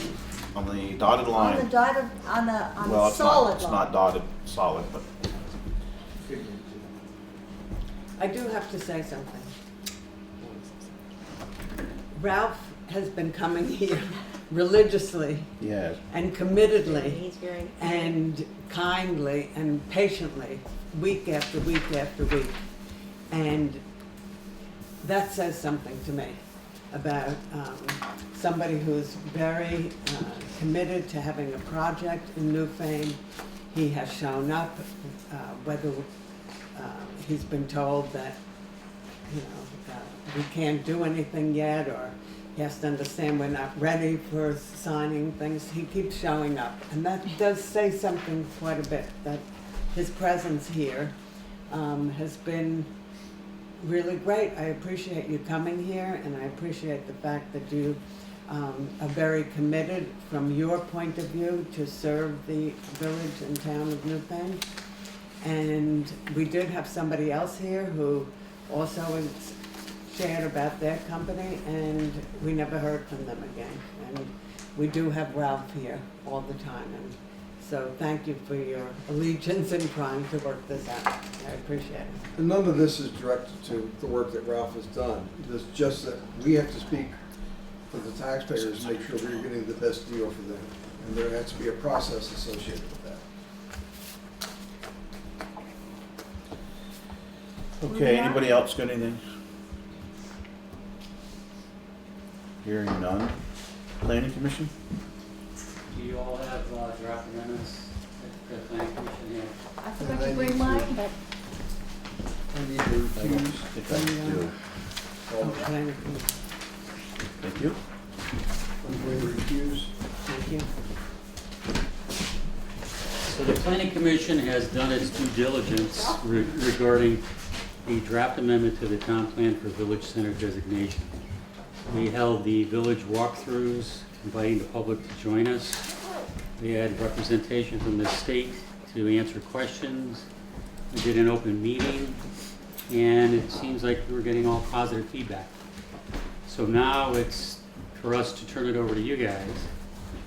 On the dotted On the line. dotted, on Well, the it's solid not, it's line. not dotted solid, but I do have to say something. Ralph has been coming here religiously yes. and committedly He's very. and kindly and patiently, week after week after week. And that says something to me about somebody who's very committed to having a project in Newfane. He has shown up, whether he's been told that, you know, we can't do anything yet, or he has to understand we're not ready for signing things. He keeps showing up, and that does say something quite a bit, that his presence here has been really great. I appreciate you coming here, and I appreciate the fact that you are very committed from your point of view to serve the village and town of Newfane. And we did have somebody else here who also shared about their company, and we never heard from them again. And we do have Ralph here all the time, and so thank you for your allegiance in trying to work this out. I appreciate it. And none of this is directed to the work that Ralph has done. It's just that we have to speak for the taxpayers and make sure we're getting the best deal for them. And there has to be a process associated with that. Okay, anybody else got anything? Hearing none. Planning Commission? Do you all have draft amendments that the planning commission had? I forgot to bring mine, but I need to I don't recuse. think I do. Okay, Thank you. I'm going to recuse. thank you. So the planning commission has done its due diligence regarding the draft amendment to the town plan for village center designation. We held the village walkthroughs, inviting the public to join us. We had representation from the state to answer questions. We did an open meeting, and it seems like we were getting all positive feedback. So now it's for us to turn it over to you guys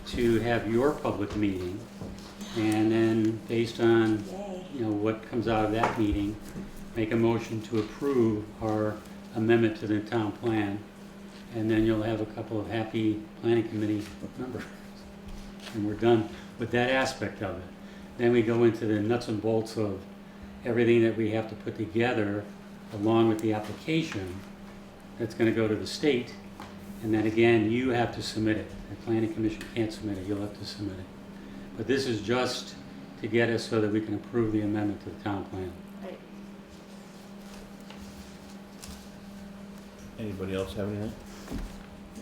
to have your public meeting, and then based on yay. what comes out of that meeting, make a motion to approve our amendment to the town plan, and then you'll have a couple of happy planning committee members. And we're done with that aspect of it. Then we go into the nuts and bolts of everything that we have to put together along with the application that's going to go to the state. And then again, you have to submit it. The planning commission can't submit it, you'll have to submit it. But this is just to get us so that we can approve the amendment to the town plan. Right. Anybody else have anything?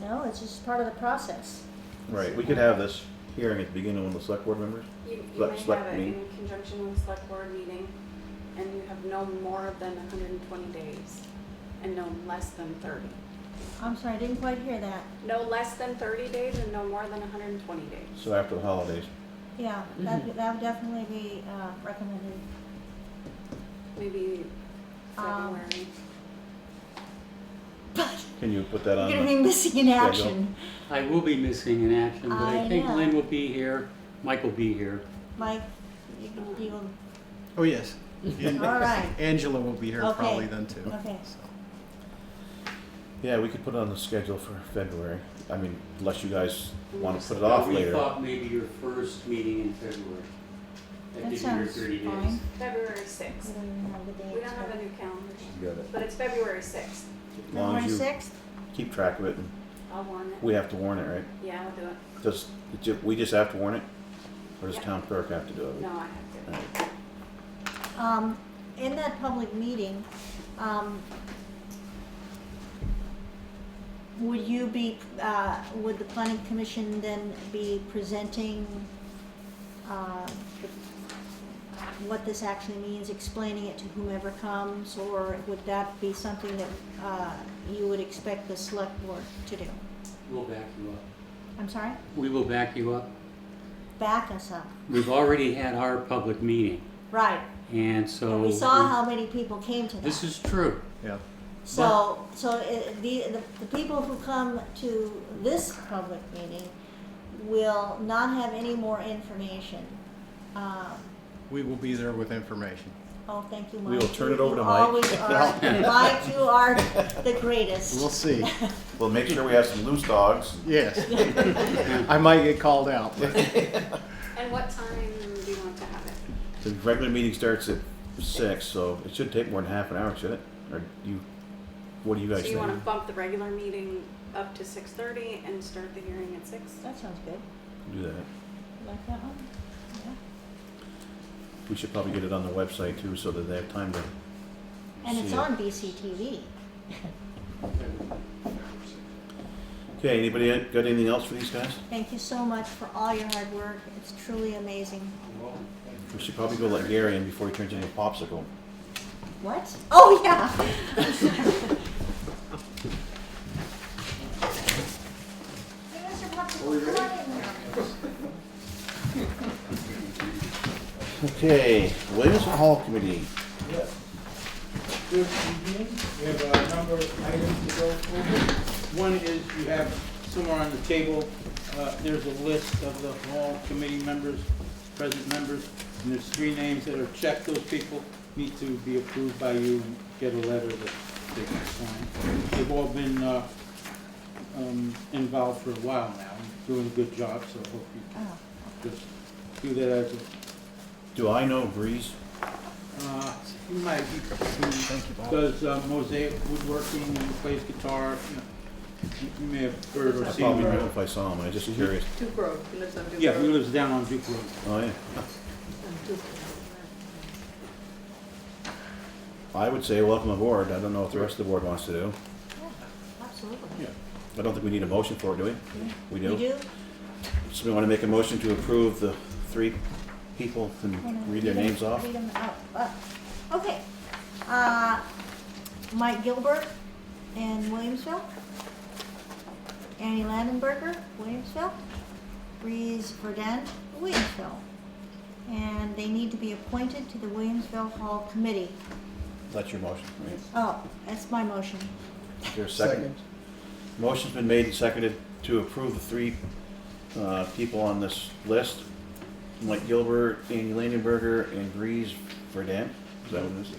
No, it's just part of the process. Right, we could have this hearing at the beginning when the select board members. You Select- may select have it meeting. in conjunction with the select board meeting, and you have no more than 120 days, and no less than 30. I'm sorry, I didn't quite hear that. No less than 30 days and no more than 120 days. So after the holidays. Yeah, that would definitely be recommended. Maybe Um, February. Can you put that You're on? gonna the- be missing in schedule. action. I will be missing in action, but I I think know. Lynn will be here, Mike will be here. Mike, you will, Oh, yes. all right, Angela will be here Okay. probably then too. okay. so. Yeah, we could put it on the schedule for February. I mean, unless you guys want to put it off We later. thought maybe your first meeting in February. That gives you your sounds 30 days. fine. February We 6th. don't even have the date. We don't have a new calendar, You got it. but it's February 6th. As long as you 26th? keep track of it, and I'll warn it. we have to warn it, right? Yeah, I'll do it. We just have to warn it? Or does Yeah. town clerk have to do it? No, I have to. In that public meeting, would you be, would the planning commission then be presenting, what this actually means, explaining it to whomever comes, or would that be something that you would expect the select board to do? We'll back you up. I'm sorry? We will back you up. Back us up. We've already had our public meeting, Right. and so. And we saw how many people came to that. This is true. Yeah. So the people who come to this public meeting will not have any more information. We will be there with information. Oh, thank you, Mike. We will turn it over to You Mike. always are. Mike, you are the greatest. We'll see. We'll make sure we have some loose dogs. Yes. I might get called out. And what time do you want to have it? The regular meeting starts at 6, so it should take more than half an hour, should it? Or what do you guys So you think? want to bump the regular meeting up to 6:30 and start the hearing at 6? That sounds good. Do that. Like that one? Yeah. We should probably get it on the website too, so that they have time to And it's see it. on BCTV. Okay, anybody got anything else for these guys? Thank you so much for all your hard work. It's truly amazing. We should probably go let Gary in before he turns into a popsicle. What? Oh, yeah. Hey, Mr. Popsicle, come on in there. Okay, Williamsville Hall Committee. Yes. Good evening. We have a number of items to go over. One is you have somewhere on the table, there's a list of the hall committee members, present members, and there's 3 names that are checked. Those people need to be approved by you and get a letter that they can sign. They've all been involved for a while now, and doing a good job, so I hope you Oh, can just do that as a Do I know Breeze? he might, he does mosaic woodworking and plays guitar. You may have heard or I seen probably know him. if I saw him, I'm just curious. Duke Road, he lives on Duke Road. Yeah, he lives down on Duke Road. Oh, yeah. I would say welcome aboard. I don't know what the rest of the board wants to do. yeah, absolutely. Yeah. I don't think we need a motion for it, do we? We do? You do? So we want to make a motion to approve the 3 people and read their names off? Read them out. Okay. Mike Gilbert in Williamsville. Annie Landenberger, Williamsville. Breeze Verdant, Williamsville. And they need to be appointed to the Williamsville Hall Committee. That's your motion, right? Oh, that's my motion. Is there a second? Motion's been made and seconded to approve the 3 people on this list. Mike Gilbert, Andy Landenberger, and Breeze Verdant. Is that what it is?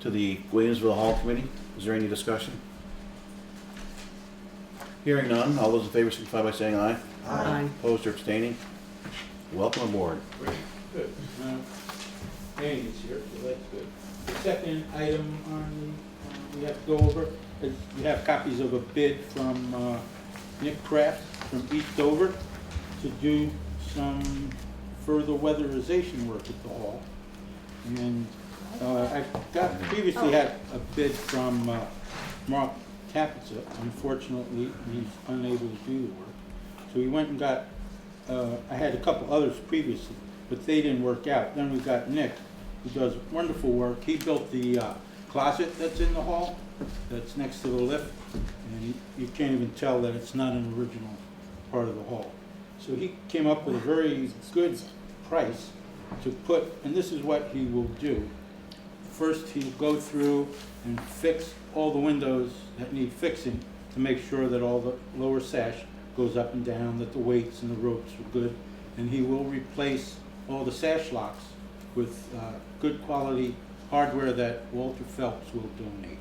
To the Williamsville Hall Committee. Is there any discussion? Hearing none, all those in favor signify by saying aye. Aye. Opposed or abstaining? Welcome aboard. Good. Andy's here, so that's good. The second item on the, we have to go over is you have copies of a bid from Nick Kraft from East Dover to do some further weatherization work at the hall. And I previously had a bid from Mark Capizza. Unfortunately, he's unable to do the work. So we went and got, I had a couple others previously, but they didn't work out. Then we got Nick, who does wonderful work. He built the closet that's in the hall, that's next to the lift, and you can't even tell that it's not an original part of the hall. So he came up with a very good price to put, and this is what he will do. First, he'll go through and fix all the windows that need fixing to make sure that all the lower sash goes up and down, that the weights and the ropes are good. And he will replace all the sash locks with good quality hardware that Walter Phelps will donate.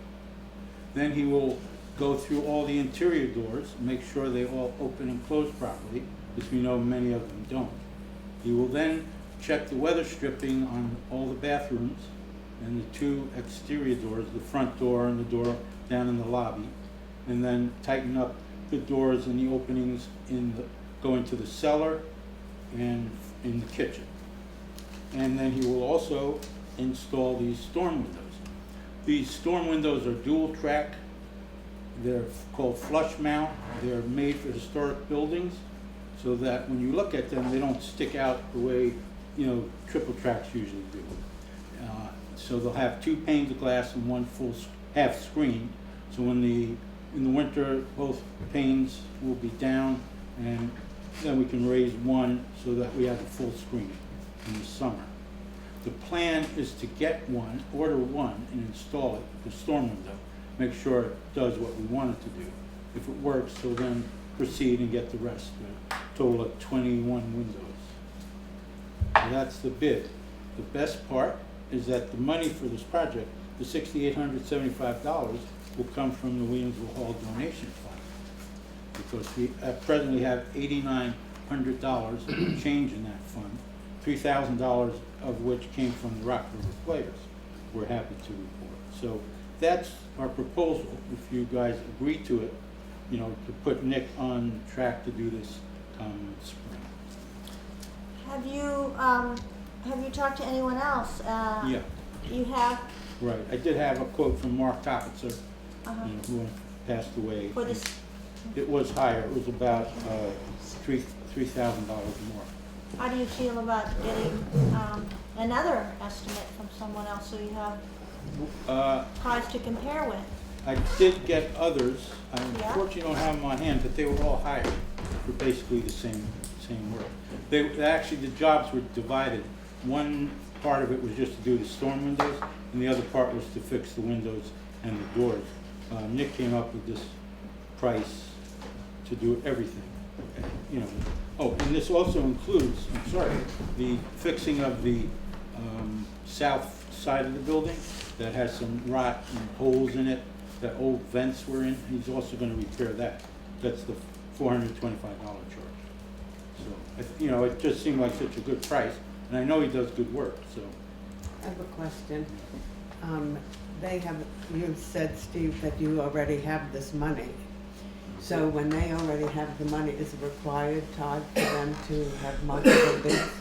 Then he will go through all the interior doors, make sure they all open and close properly, because we know many of them don't. He will then check the weather stripping on all the bathrooms and the 2 exterior doors, the front door and the door down in the lobby, and then tighten up the doors and the openings in the, going to the cellar and in the kitchen. And then he will also install these storm windows. These storm windows are dual track. They're called flush mount. They're made for historic buildings so that when you look at them, they don't stick out the way triple tracks usually do. So they'll have 2 panes of glass and 1 full half screen. So in the winter, both panes will be down, and then we can raise 1 so that we have a full screen in the summer. The plan is to get 1, order 1, and install it, the storm window. Make sure it does what we want it to do. If it works, so then proceed and get the rest, a total of 21 windows. So that's the bid. The best part is that the money for this project, the $6,875, will come from the Williamsville Hall donation fund. Because we presently have $8,900 change in that fund, $3,000 of which came from the Rock River Players, we're happy to report. So that's our proposal. If you guys agree to it, to put Nick on track to do this come spring. Have you talked to anyone else? Yeah, You have, right. I did have a quote from Mark Toppitzer, uh-huh, who passed away. for this, It was higher. It was about $3,000 more. how do you feel about getting another estimate from someone else so you have price to compare with? I did get others. I Yeah. unfortunately don't have them on hand, but they were all hired for basically the same work. Actually, the jobs were divided. One part of it was just to do the storm windows, and the other part was to fix the windows and the doors. Nick came up with this price to do everything. Oh, and this also includes, the fixing of the south side of the building that has some rot and holes in it that old vents were in. He's also going to repair that. That's the $425 charge. So, it just seemed like such a good price, and I know he does good work, so. I have a question. You said, Steve, that you already have this money. So when they already have the money, is it required, Todd, for them to have multiple bids?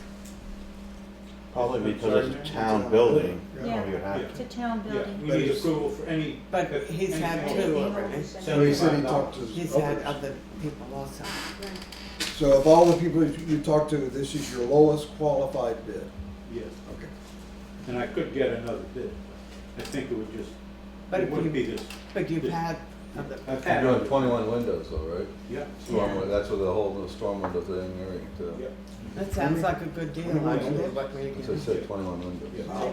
Probably because it's a town building, Yeah. we would have It's to. a town Yeah, building. we need approval for any. But he's had 2 already. So he said he talked to He's had others. other people also. So of all the people you talked to, this is your lowest qualified bid? Yes, Okay. and I could get another bid. I think it would just, But it if wouldn't you- be this. But you've this- had other. I've You're had doing other- 21 windows though, right? Yeah, Storm, Yeah. that's with the whole storm window thing, everything too. yeah, That sounds like a good deal, actually. So I said 21 windows. yeah.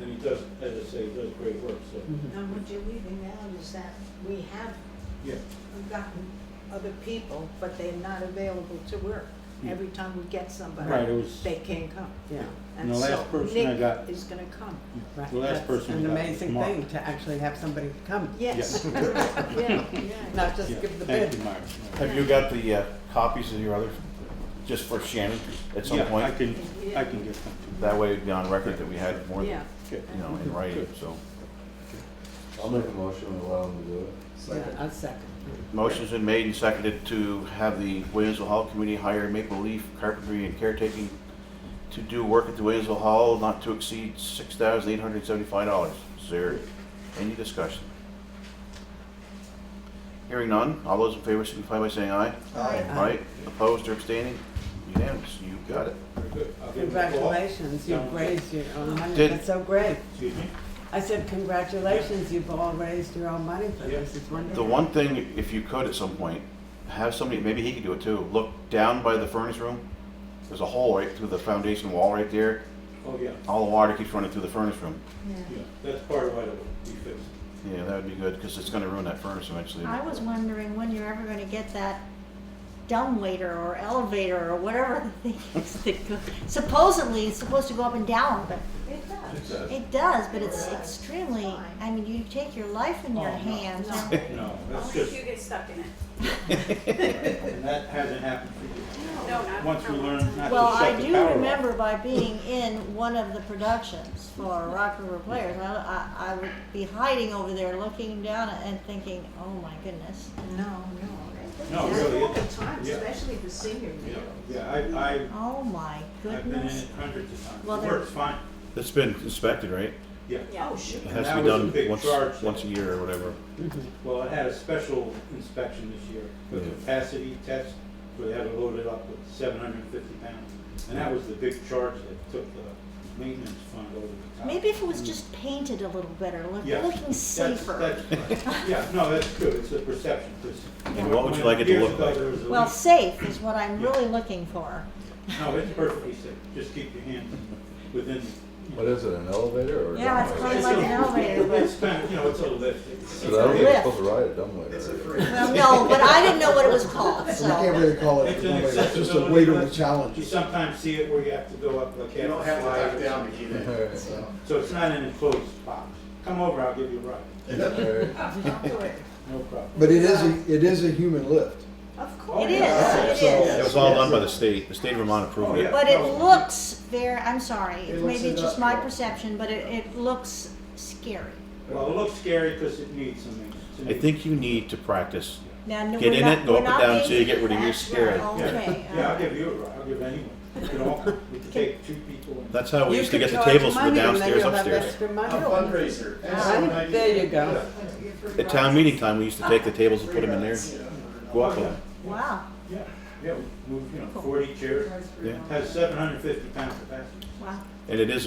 And he does, as I say, he does great work, so, Mhm. And what you're leaving out is that we have yeah. gotten other people, but they're not available to work. Every time we get somebody, Right, it was, they can't come. Yeah, And the last person I got- Nick is gonna come. right. the last That's person an we got was amazing Mark. thing to actually have somebody come, Yes. Yeah, yeah. not just Yeah, give the thank bid. you, Myra. Have you got the copies of your other, just for Shannon at some Yeah, I point? can get them. That way it'd be on record that we had more than, Yeah. in writing, so. I'll make a motion and allow them to do it. Yeah, I'll second. Motion's been made and seconded to have the Williamsville Hall Committee hire Maple Leaf Carpentry and Caretaking to do work at the Williamsville Hall not to exceed $6,875. Is there any discussion? Hearing none, all those in favor signify by saying aye. Aye. Aye, opposed or abstaining? Unanimous, you got it. Very good. I'll give them a call. Congratulations, you've raised your own money, Did- that's so great. Excuse me? I said, congratulations, you've all raised your own money for this, it's wonderful. The one thing, if you could at some point, have somebody, maybe he could do it too, look down by the furnace room. There's a hole right through the foundation wall right there. Oh, yeah, All the water keeps running through the furnace room. yeah, that's part of why it will be fixed. Yeah, that would be good, because it's gonna ruin that furnace eventually. I was wondering when you're ever gonna get that dumbwaiter or elevator or whatever the thing is that supposedly it's supposed to go up and down, but It does. it does, but it's extremely, I mean, you take your life in your Oh, no. hands. No. No, that's Only if just, you get stuck in it. and that hasn't happened for you. No, not. Once we not learn once. not Well, to shut I the do power off. remember by being in one of the productions for Rock River Players, I would be hiding over there looking down and thinking, oh my goodness. No. No, That's really, all the it's- time, yeah. especially the senior Yeah, year. yeah, Oh my I've been in goodness. it hundreds of times. Well, It there- works fine, It's been inspected, right? yeah. Yeah. Oh, sure. It And has that to be was a done big charge. once a year or whatever. Well, it had a special inspection this year, a Yeah. capacity test so they had to load it up with 750 pounds. And that was the big charge that took the maintenance fund over the top. Maybe if it was just painted a little better, Yeah, looking that's- safer. that's- Yeah, no, that's good, it's a perception, because. And what would you like it to look like? Well, safe is what I'm really looking for. No, it's perfectly safe, just keep your hands within. What is it, an elevator or a Yeah, it's dumbwaiter? kind of like an elevator, but, It's kind of, you know, it's a lift. So I don't think it's supposed to ride a dumbwaiter. It's a right? free. well, no, but I didn't know what it was called, We can't so. really call it, It's an it's just a accessibility weight room lift. challenge. You sometimes see it where you have to go up like. You don't have to slide dive or down something. to get in, so. So it's not an enclosed box. Come over, I'll give you a ride. Alright. No problem. But it is a human lift. Of course. It yeah. is, So- it It is. was all done by the state. The state of Vermont approved it. But it looks very, I'm sorry, It looks maybe it's just my industrial. perception, but it looks scary. Well, it looks scary because it needs some maintenance. I think you need to practice. Now, no, Get we're in not- it, go we're up and not down until you being- get rid of your that's scary. right, Yeah. Okay. Yeah, I'll give you a ride, I'll give anyone. We can all, we can take 2 people and. That's how we You used to could get the charge tables from money the and then downstairs you'll have upstairs. extra A money. fundraiser. Right, there you go. At town meeting time, we used to take the tables and put them in there. Go up with them. Wow, Yeah, yeah, we moved, 40 chairs. Yeah. Has 750 pound capacity. wow. And it is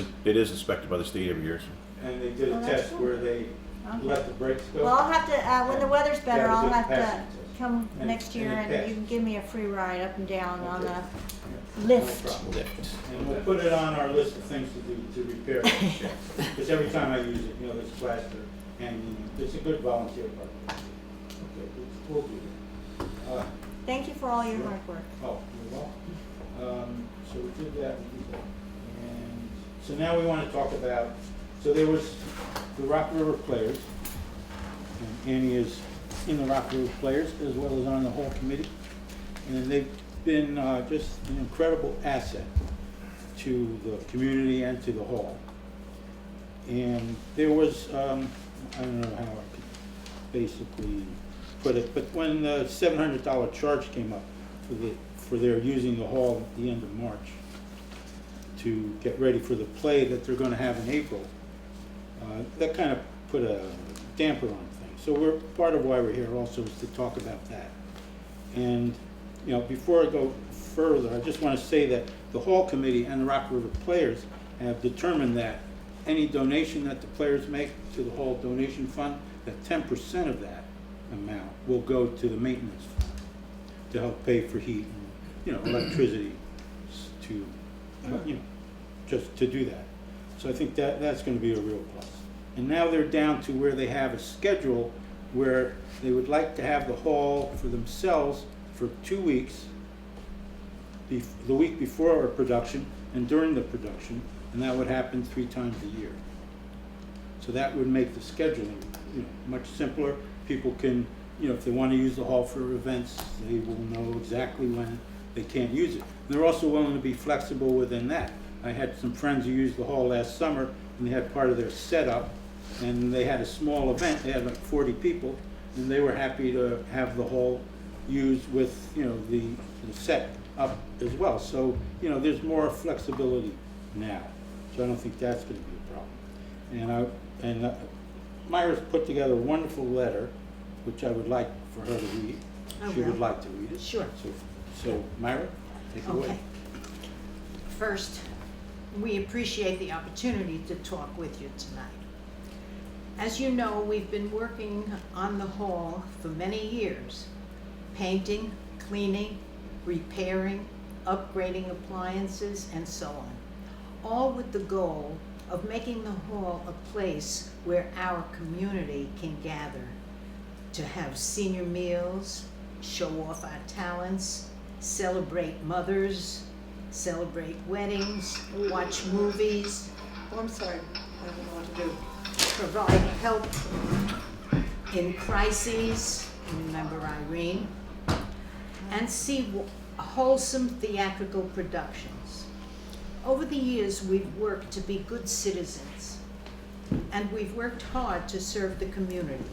inspected by the state every year. So. And they did Oh, a that's test cool. where they Okay. let the brakes go. Well, I'll have to, when the weather's better, That was I'll a have to capacity test. come And- next year and it and passed. you can give me a free ride up and down on Okay. the No lift. problem. Lift. And we'll put it on our list of things to do to repair it. Because every time I use it, there's plaster hanging. It's a good volunteer part. Okay, we'll do it. Thank you for all your hard work. Oh, you're welcome. So we did that, and so now we want to talk about, so there was the Rock River Players, and Annie is in the Rock River Players as well as on the whole committee, and they've been just an incredible asset to the community and to the hall. And there was, I don't know how I could basically put it, but when the $700 charge came up for their using the hall at the end of March to get ready for the play that they're going to have in April, that kind of put a damper on things. So part of why we're here also is to talk about that. And before I go further, I just want to say that the hall committee and the Rock River Players have determined that any donation that the players make to the hall donation fund, that 10% of that amount will go to the maintenance fund to help pay for heat and electricity to just to do that. So I think that's going to be a real plus. And now they're down to where they have a schedule where they would like to have the hall for themselves for 2 weeks, the week before our production and during the production, and that would happen 3 times a year. So that would make the scheduling much simpler. People can, if they want to use the hall for events, they will know exactly when they can't use it. And they're also willing to be flexible within that. I had some friends who used the hall last summer, and they had part of their setup, and they had a small event. They had like 40 people, and they were happy to have the hall used with the set up as well. So there's more flexibility now. So I don't think that's going to be a problem. And Myra's put together a wonderful letter, which I would like for her to read. I She would will. like to read it. Sure. So Myra, take it away. Okay. First, we appreciate the opportunity to talk with you tonight. As you know, we've been working on the hall for many years, painting, cleaning, repairing, upgrading appliances, and so on, all with the goal of making the hall a place where our community can gather to have senior meals, show off our talents, celebrate mothers, celebrate weddings, watch movies. Oh, I'm sorry, I don't know what to do. Provide help in crises, remember Irene, and see wholesome theatrical productions. Over the years, we've worked to be good citizens, and we've worked hard to serve the community.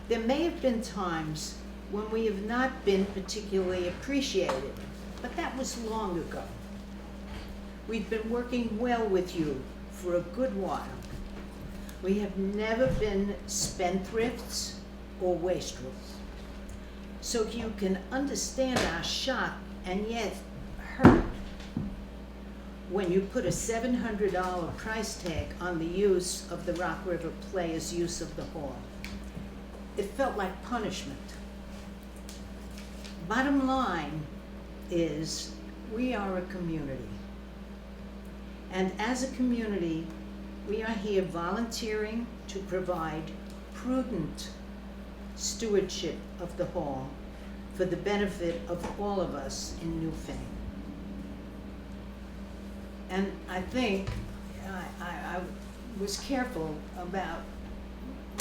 There may have been times when we have not been particularly appreciated, but that was long ago. We've been working well with you for a good while. We have never been spendthrifts or wastrels. so you can understand our shock and yet hurt when you put a $700 price tag on the use of the Rock River Players' use of the hall. It felt like punishment. Bottom line is, we are a community. And as a community, we are here volunteering to provide prudent stewardship of the hall for the benefit of all of us in Newfane. And I think I was careful about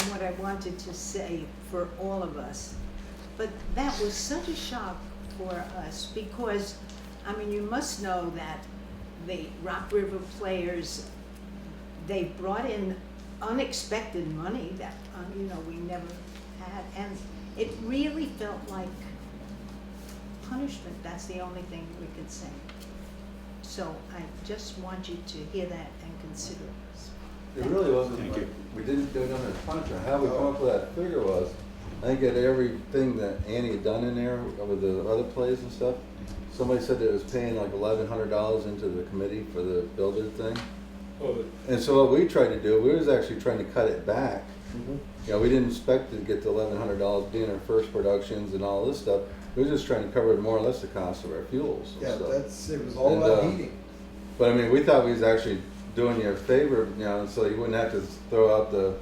what I wanted to say for all of us. But that was such a shock for us because, I mean, you must know that the Rock River Players, they brought in unexpected money that, you know, we never had. And it really felt like punishment. That's the only thing we could say. So I just want you to hear that and consider it. It really wasn't Thank like, you. we didn't do nothing as punishment. How we come up with that figure was, I think at everything that Annie had done in there with the other plays and stuff, somebody said that it was paying like $1,100 into the committee for the builder thing. Oh, And so what we tried to do, we was actually trying to cut it back. You know, we didn't expect to get the $1,100 being our first productions and all this stuff. We were just trying to cover more or less the cost of our fuels and Yeah, stuff. it was all And, about heating. But I mean, we thought we was actually doing you a favor, you know, so you wouldn't have to throw out the,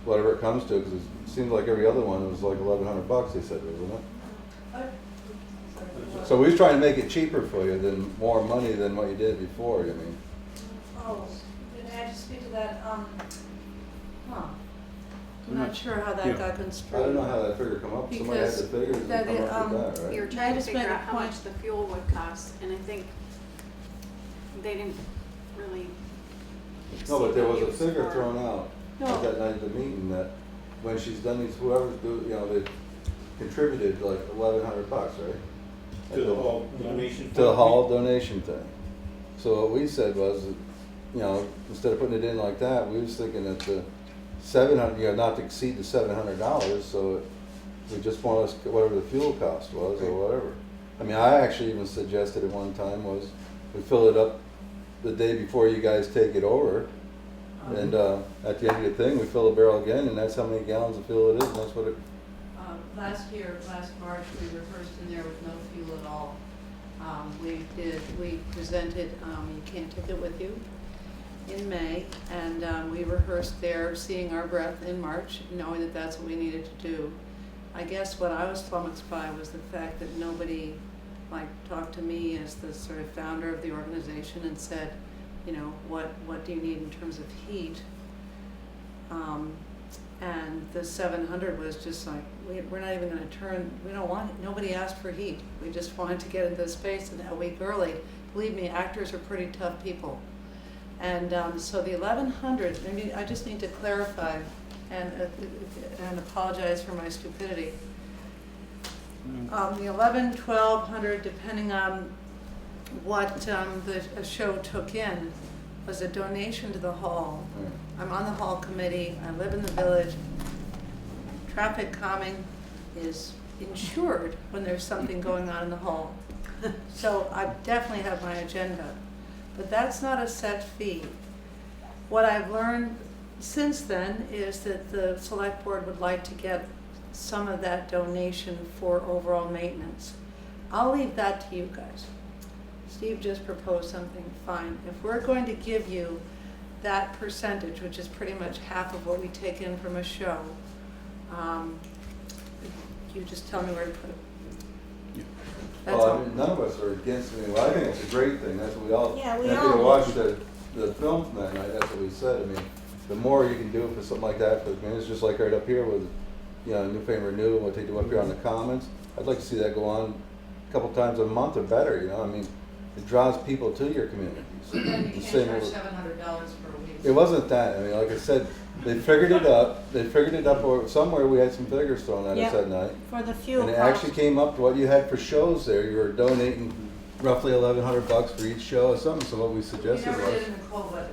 whatever it comes to, because it seems like every other one was like $1,100, they said, wasn't it? So we was trying to make it cheaper for you, than more money than what you did before, I mean. Oh, did I just speak to that, I'm I'm not not- sure how that yeah. got I construed. don't know how that figure come up, somebody had the Because figures and that come it, up with that, You right? were trying to just figure made a out how point. much the fuel would cost, and I think they didn't really No, but there was a exceed figure the use thrown out No. at that night of the meeting that when she's done these, whoever's do, you know, they contributed like $1,100, right? to the hall donation. To the hall donation thing. So what we said was, that, you know, instead of putting it in like that, we was thinking that the 700, you know, not to exceed the $700, so we just want us, whatever the fuel cost was or whatever. I mean, I actually even suggested at one time was, we fill it up the day before you guys take it over. And at the end of the thing, we fill the barrel again, and that's how many gallons of fuel it is, and that's what it, Last year, last March, we rehearsed in there with no fuel at all. We presented, you can't take it with you, in May, and we rehearsed there, seeing our breath in March, knowing that that's what we needed to do. I guess what I was flummoxed by was the fact that nobody, like, talked to me as the sort of founder of the organization and said, you know, what do you need in terms of heat? And the 700 was just like, we're not even gonna turn, we don't want, nobody asked for heat. We just wanted to get into the space and a week early. Believe me, actors are pretty tough people. And so the 1100, maybe I just need to clarify and apologize for my stupidity. The 1200, depending on what the show took in, was a donation to the hall. I'm on the hall committee, I live in the village. Traffic calming is insured when there's something going on in the hall. So I definitely have my agenda, but that's not a set fee. What I've learned since then is that the select board would like to get some of that donation for overall maintenance. I'll leave that to you guys. Steve just proposed something, fine. If we're going to give you that percentage, which is pretty much half of what we take in from a show, you just tell me where to put it. That's well, all. I mean, none of us are against it. Well, I think it's a great thing, that's what we all, Yeah, we after all- we watched the film from that night, that's what we said. I mean, the more you can do for something like that, for the community, it's just like right up here with, you know, Newfane Renew, what they do up here on the Commons. I'd like to see that go on a couple times a month or better, you know, I mean, it draws people to your communities. Then you The can't same charge with- $700 for a week. It wasn't that, I mean, like I said, they figured it up, or somewhere we had some figures thrown at us Yeah. that night. For the fuel And it cost. actually came up to what you had for shows there, you were donating roughly $1,100 for each show or something, so what we We suggested never was. did it in the cold weather.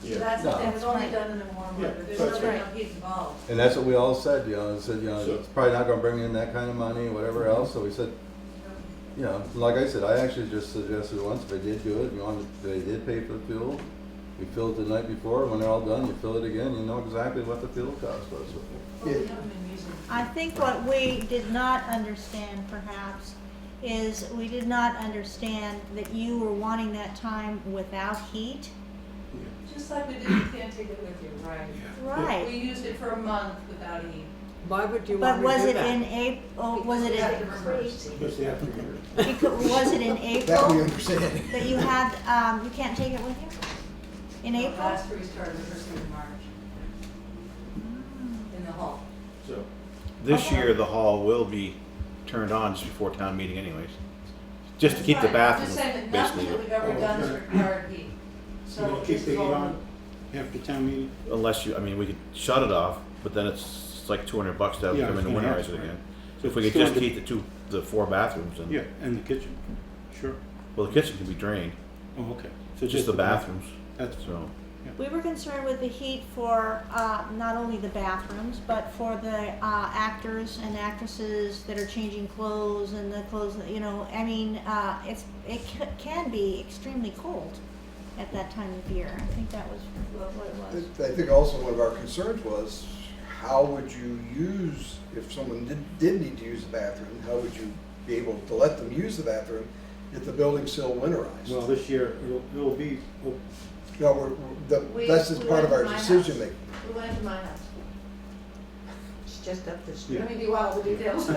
Yeah. That's, No. it was only Right. done in the warm Yeah, weather, there's that's no right. heat involved. And that's what we all said, said, So- it's probably not gonna bring in that kind of money, whatever else, so we said, like I said, I actually just suggested once, if they did do it, they did pay for the fuel, we filled it the night before, when they're all done, you fill it again, you know exactly what the fuel cost was. Well, we haven't been using. I think what we did not understand perhaps is we did not understand that you were wanting that time without heat. Just like we did, you can't take it with you, right? Right. We used it for a month without heat. Why would you But want was to do it that? in April, was it We have to in, reverse. Because they have to hear it. was it in That we April understand. that you had, you can't take it with you? In April? Last restarted the first week of March. In the hall. So, This Okay. year, the hall will be turned on just before town meeting anyways. Just to keep the That's fine. I'm bathrooms, just saying that nothing that we've basically. ever done has required heat. we're So gonna keep this the is heat all. on after town meeting? Unless you, I mean, we could shut it off, but then it's like $200 to have Yeah, them in it's to gonna winterize happen, it again. So If we could still just under- keep the 4 bathrooms and, Yeah, and the kitchen, sure. well, the kitchen can be drained, Oh, okay. So just the bathrooms, That's, so. We were concerned with the heat for not only the bathrooms, but for the actors and actresses that are changing clothes and the clothes, you know, I mean, can be extremely cold at that time of year. I think that was what it was. I think also one of our concerns was, how would you use, if someone did need to use the bathroom, how would you be able to let them use the bathroom if the building's still winterized? well, this year, it'll be, No, that's just We part of went our to my decision house. making. We went to my house. It's just up the street. Let me give you all the details.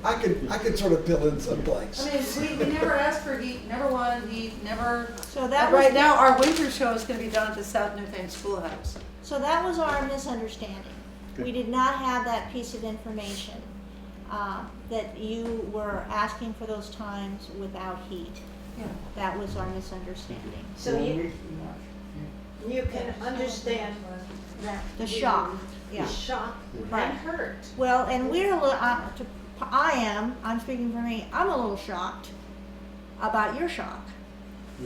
I could sort of fill in some blanks. I mean, we never asked for heat, never wanted heat, never. So that was, Right now, our winter show is gonna be done at the South Newfane Schoolhouse. so that was our misunderstanding. We did not have that piece of information, that you were asking for those times without heat. Yeah. That was our misunderstanding. So you can understand that. The shock, The yeah. shock Right. and hurt. Well, and we're a little, I'm speaking for me, I'm a little shocked about your shock.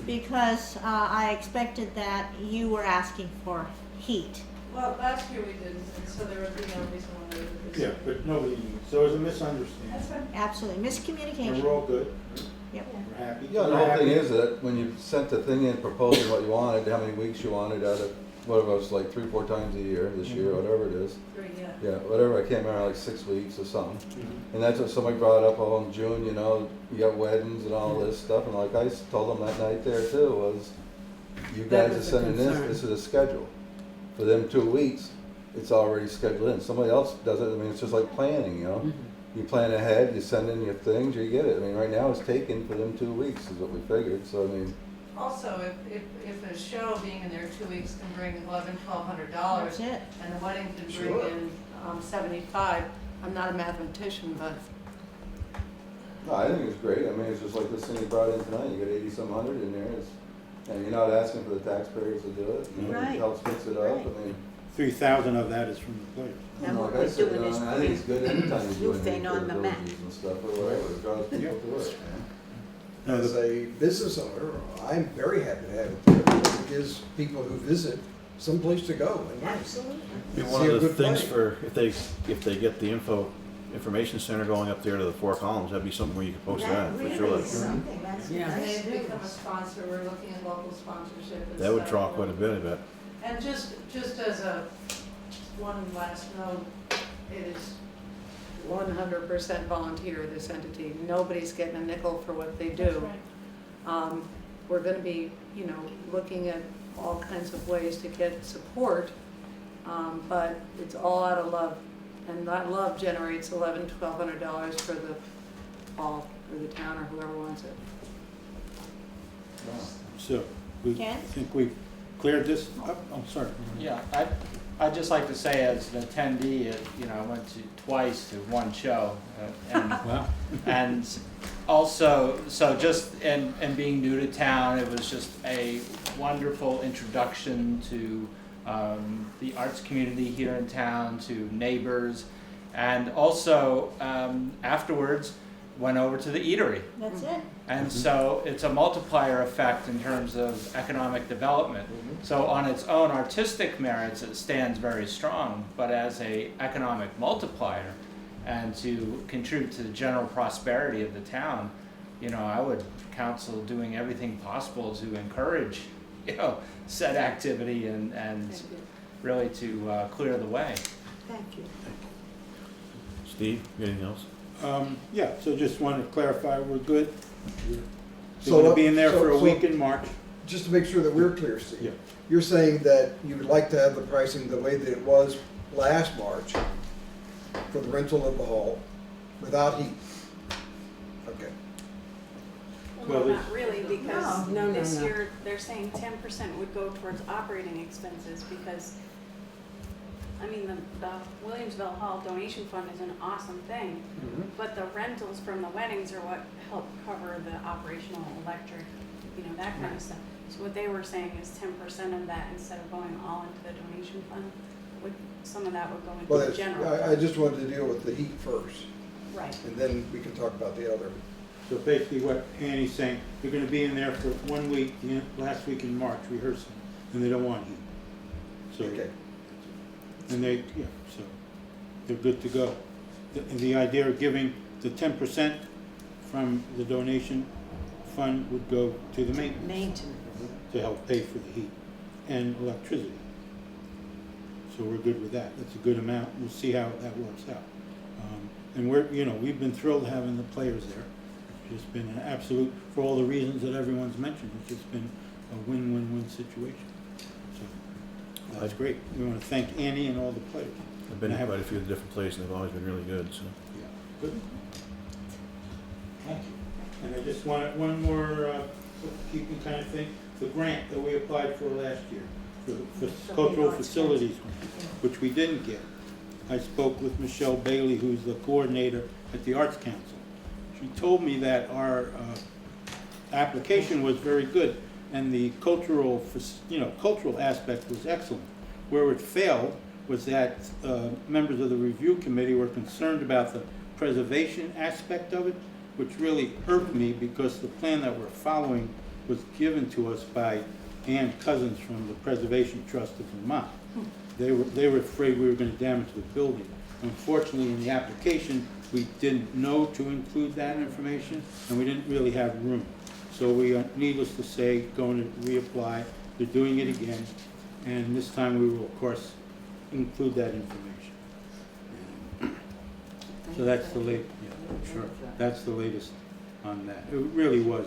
Because I expected that you were asking for heat. Well, last year we didn't, and so there would be no reason why we would do yeah, this. but nobody, so it was a misunderstanding. That's fine. Absolutely, And miscommunication. we're all good, Yep. we're happy. Yeah, the We're whole thing happy. is that when you sent the thing in proposing what you wanted, how many weeks you wanted out of, what it was, like 3, 4 times a year, this year, whatever it is. Great, yeah. Yeah, whatever, I can't remember, like 6 weeks or something. Mhm. And that's what somebody brought up all in June, you got weddings and all this stuff, and like I told them that night there too, was, you That guys are was a sending concern. this is a schedule. For them 2 weeks, it's already scheduled in. Somebody else does it, I mean, it's just like planning, you know? You plan ahead, you send in your things, you get it. I mean, right now it's taken for them 2 weeks is what we figured, so I mean, Also, if a show being in there 2 weeks can bring $1,100, That's it. and the wedding can Sure. bring in 75, I'm not a mathematician, but no, I think it's great. I mean, it's just like this thing you brought in tonight, you got 80-some hundred in there. And you're not asking for the taxpayers to do it, you know, Right. it helps fix it up, Right. I mean. 3,000 of that is from the players. And what Like I we're said, doing you is know, I think it's good anytime you do Newfane anything for on the the map. villages and stuff, or whatever, it draws people to it. No, As a business owner, I'm very happy to have it there, because it gives people who visit some place to go. And Absolutely. Be See one a of the good things play. for, if they get the information center going up there to the 4 columns, that'd be something where you could post that, for That sure. really is something, that's, Yeah. and that's they've new. become a sponsor, we're looking at local sponsorship and That would stuff. draw quite a bit, I bet. And just as a one last note, it is 100% volunteer, this entity. Nobody's getting a nickel for what they That's do. right. We're gonna be, looking at all kinds of ways to get support, but it's all out of love. And that love generates $1,100-1,200 for the hall, or the town, or whoever wants it. So, we Ken? think we've cleared this up. Oh, sorry. Yeah, I'd just like to say as an attendee, I went to twice to one show, and Wow. and also, so just and being new to town, it was just a wonderful introduction to the arts community here in town, to neighbors, and also afterwards, went over to the eatery. That's it. And so it's a multiplier effect in terms of economic development. So on its own artistic merits, it stands very strong, but as a economic multiplier and to contribute to the general prosperity of the town, you know, I would counsel doing everything possible to encourage, you know, said activity and really to clear the way. Thank you. Steve, you got anything else? Yeah, so just wanted to clarify, we're good. They're So, gonna be in there for a so- week in March. Just to make sure that we're clear, Steve. Yeah. You're saying that you would like to have the pricing the way that it was last March for the rental of the hall without heat? Okay. Well, Well, there's- not really, because No, no, this no. year, they're saying 10% would go towards operating expenses, because, I mean, the Williamsville Hall donation fund is an awesome thing, but the rentals from the weddings are what help cover the operational electric, you know, that kind of stuff. So what they were saying is 10% of that, instead of going all into the donation fund, would, some of that would go into Well, the that's- general I fund. just wanted to deal with the heat first, Right. and then we can talk about the other. So basically what Annie's saying, you're gonna be in there for 1 week, the last week in March rehearsing, and they don't want heat. So, Okay. and they, yeah, so they're good to go. The idea of giving the 10% from the donation fund would go to the maintenance Maintenance. to help pay for the heat and electricity. So we're good with that. That's a good amount. We'll see how that works out. And we're, you know, we've been thrilled having the players there. It's just been an absolute, for all the reasons that everyone's mentioned, it's just been a win-win-win situation. So that's great. We want to thank Annie and all the players. I've been to quite a few of the different places, and they've always been really good, so. Yeah, good. Thank you. And I just wanted one more keeping kind of thing. The grant that we applied for last year for cultural facilities, which we didn't get. I spoke with Michelle Bailey, who's the coordinator at the Arts Council. She told me that our application was very good, and the cultural, cultural aspect was excellent. Where it failed was that members of the review committee were concerned about the preservation aspect of it, which really irked me because the plan that we're following was given to us by Ann Cousins from the Preservation Trust of Vermont. They were afraid we were going to damage the building. Unfortunately, in the application, we didn't know to include that information, and we didn't really have room. So we are, needless to say, going to reapply. They're doing it again, and this time we will, of course, include that information. So that's the latest. Yeah, sure. That's the latest on that. It really was.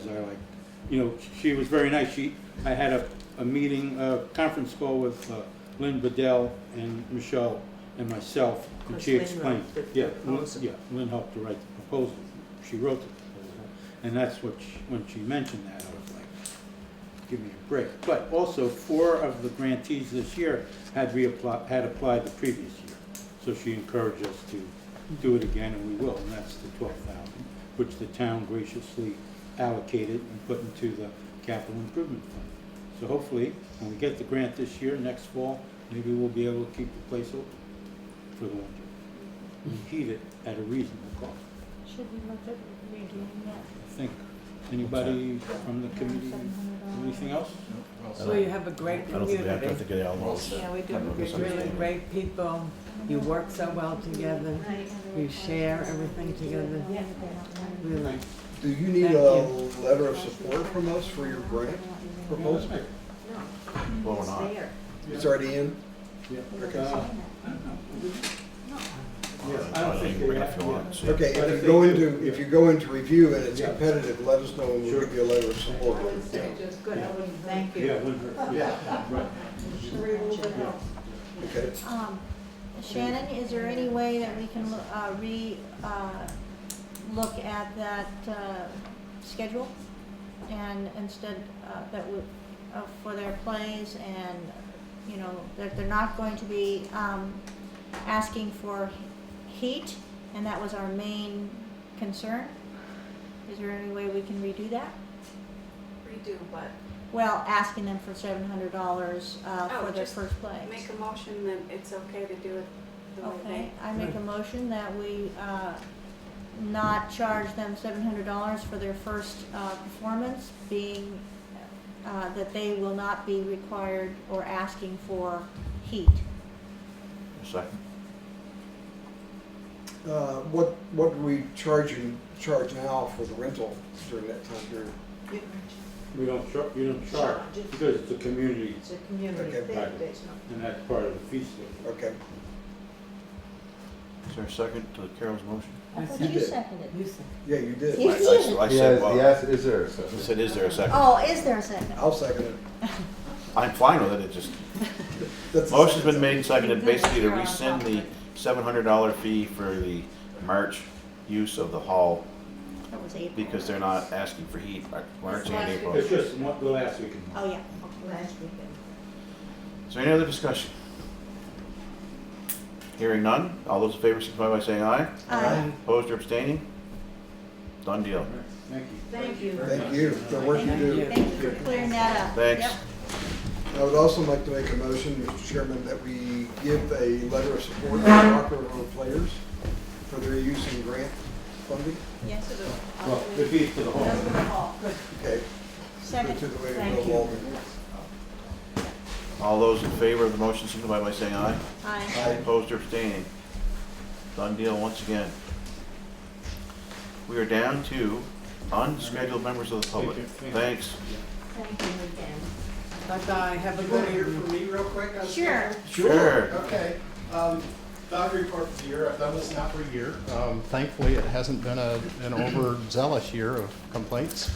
She was very nice. I had a meeting, a conference call with Lynn Bedell and Michelle and myself, and she explained. Lynn helped to write the proposal. She wrote the proposal, and that's what when she mentioned that, I was like, give me a break. But also, 4 of the grantees this year had applied the previous year, so she encouraged us to do it again, and we will. And that's the $12,000, which the town graciously allocated and put into the capital improvement fund. So hopefully, when we get the grant this year, next fall, maybe we'll be able to keep the place open for the winter. And heat it at a reasonable cost. Should we look at redoing that? I think. Anybody from the committee, anything else? So you have a great I don't think they have to community, get all those. Yeah, we do. really great people, you work so well together, you share everything together, really. Do you need Thank a you. letter of support from us for your grant proposal? Well, we're not. It's already in? Okay. I don't think Bring they it have if you want. to. Okay, But if if you go they do, into, yeah. if you go into review and it's Yeah. competitive, let us know and we'll Sure. give you a letter of support. Good, thank you. Yeah, Windham, yeah, right. Okay. Shannon, is there any way that we can look at that schedule? And instead, that would, for their plays, and, that they're not going to be asking for heat, and that was our main concern? Is there any way we can redo that? Redo, but Well, asking them for $700 for their just first play. make a motion that it's okay to do it the way Okay, I make a motion that we not charge them $700 for their first performance, being that they will not be required or asking for heat. Second. What do we charge now for the rental during that time period? You don't charge, because it's a community, It's a community Okay. thing, there's no. and that's part of the fee schedule. Okay. Is there a second to Carol's motion? I thought You you did. seconded. You said. Yeah, you did. You did. I said, well, Yes, is there a I second? said, is there a second? Oh, is there a second? I'll second it. I'm fine with it, it just, That's the motion's second. been made and seconded, basically to You're on rescind top of the it. $700 fee for the March use of the hall That was April. because they're not asking for heat, March and last April. It's Is just the last week. Oh, yeah. Last weekend. there any other discussion? Hearing none, all those in favor signify by saying aye. Aye. Opposed or abstaining? Done deal. Thank you. Thank you. Thank you for the work you Thank do. you. Thank you for clearing that up. Thanks. Yep. I would also like to make a motion, Mr. Chairman, that we give a letter of support to the Rock River Players for their use in grant funding. Yes. Well, the fee to the hall. Okay. Second. To the way Thank to you. go All those in favor of the motion signify by saying aye. Aye. Aye. Opposed or abstaining? Done deal once again. We are down to unscheduled members of the public. Thanks. Thank you again. Bye-bye, have a good evening. for me real quick? Sure. Sure. Okay. Dog report for the year. I've done this now for a year. Thankfully, it hasn't been an overzealous year of complaints.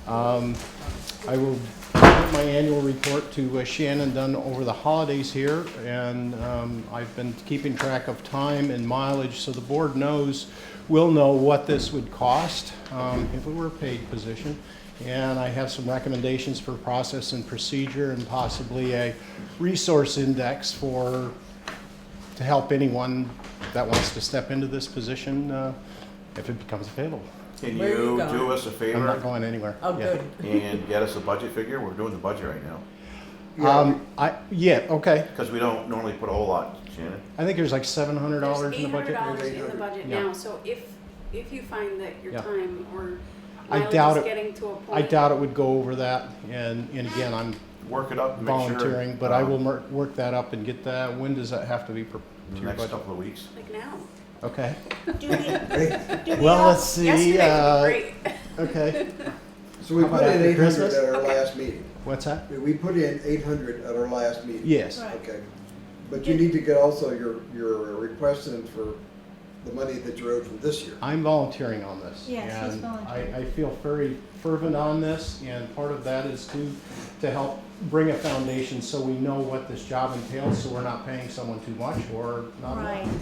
I will give my annual report to Shannon done over the holidays here, and I've been keeping track of time and mileage so the board will know what this would cost if it were a paid position. And I have some recommendations for process and procedure and possibly a resource index to help anyone that wants to step into this position if it becomes available. Can Where are you you going? do us a I'm not favor going anywhere. Oh, yet. good. and get us a budget figure? We're doing the budget right now. Okay. Because we don't normally put a whole lot, Shannon. I think there's like $700 There's in the budget. $800 in the budget Yeah. now, so if you find that your Yeah. time or I mileage doubt is it. getting to a point. I doubt it would go over that, and again, I'm Work it up and make sure. volunteering, but I will work that up and get that. When does that have to be In to the your next budget? couple of weeks. Like now. Okay. Do we, do we Well, all- let's see. Yesterday was great. Okay. So we How put about in after 800 Christmas? at our last meeting. What's that? We put in 800 at our last meeting. Yes. Right. Okay. But you need to get also your request in for the money that you owed from this year. I'm volunteering on this. Yes, he's and volunteering. I feel very fervent on this, and part of that is to help bring a foundation so we know what this job entails, so we're not paying someone too much or not Right. enough.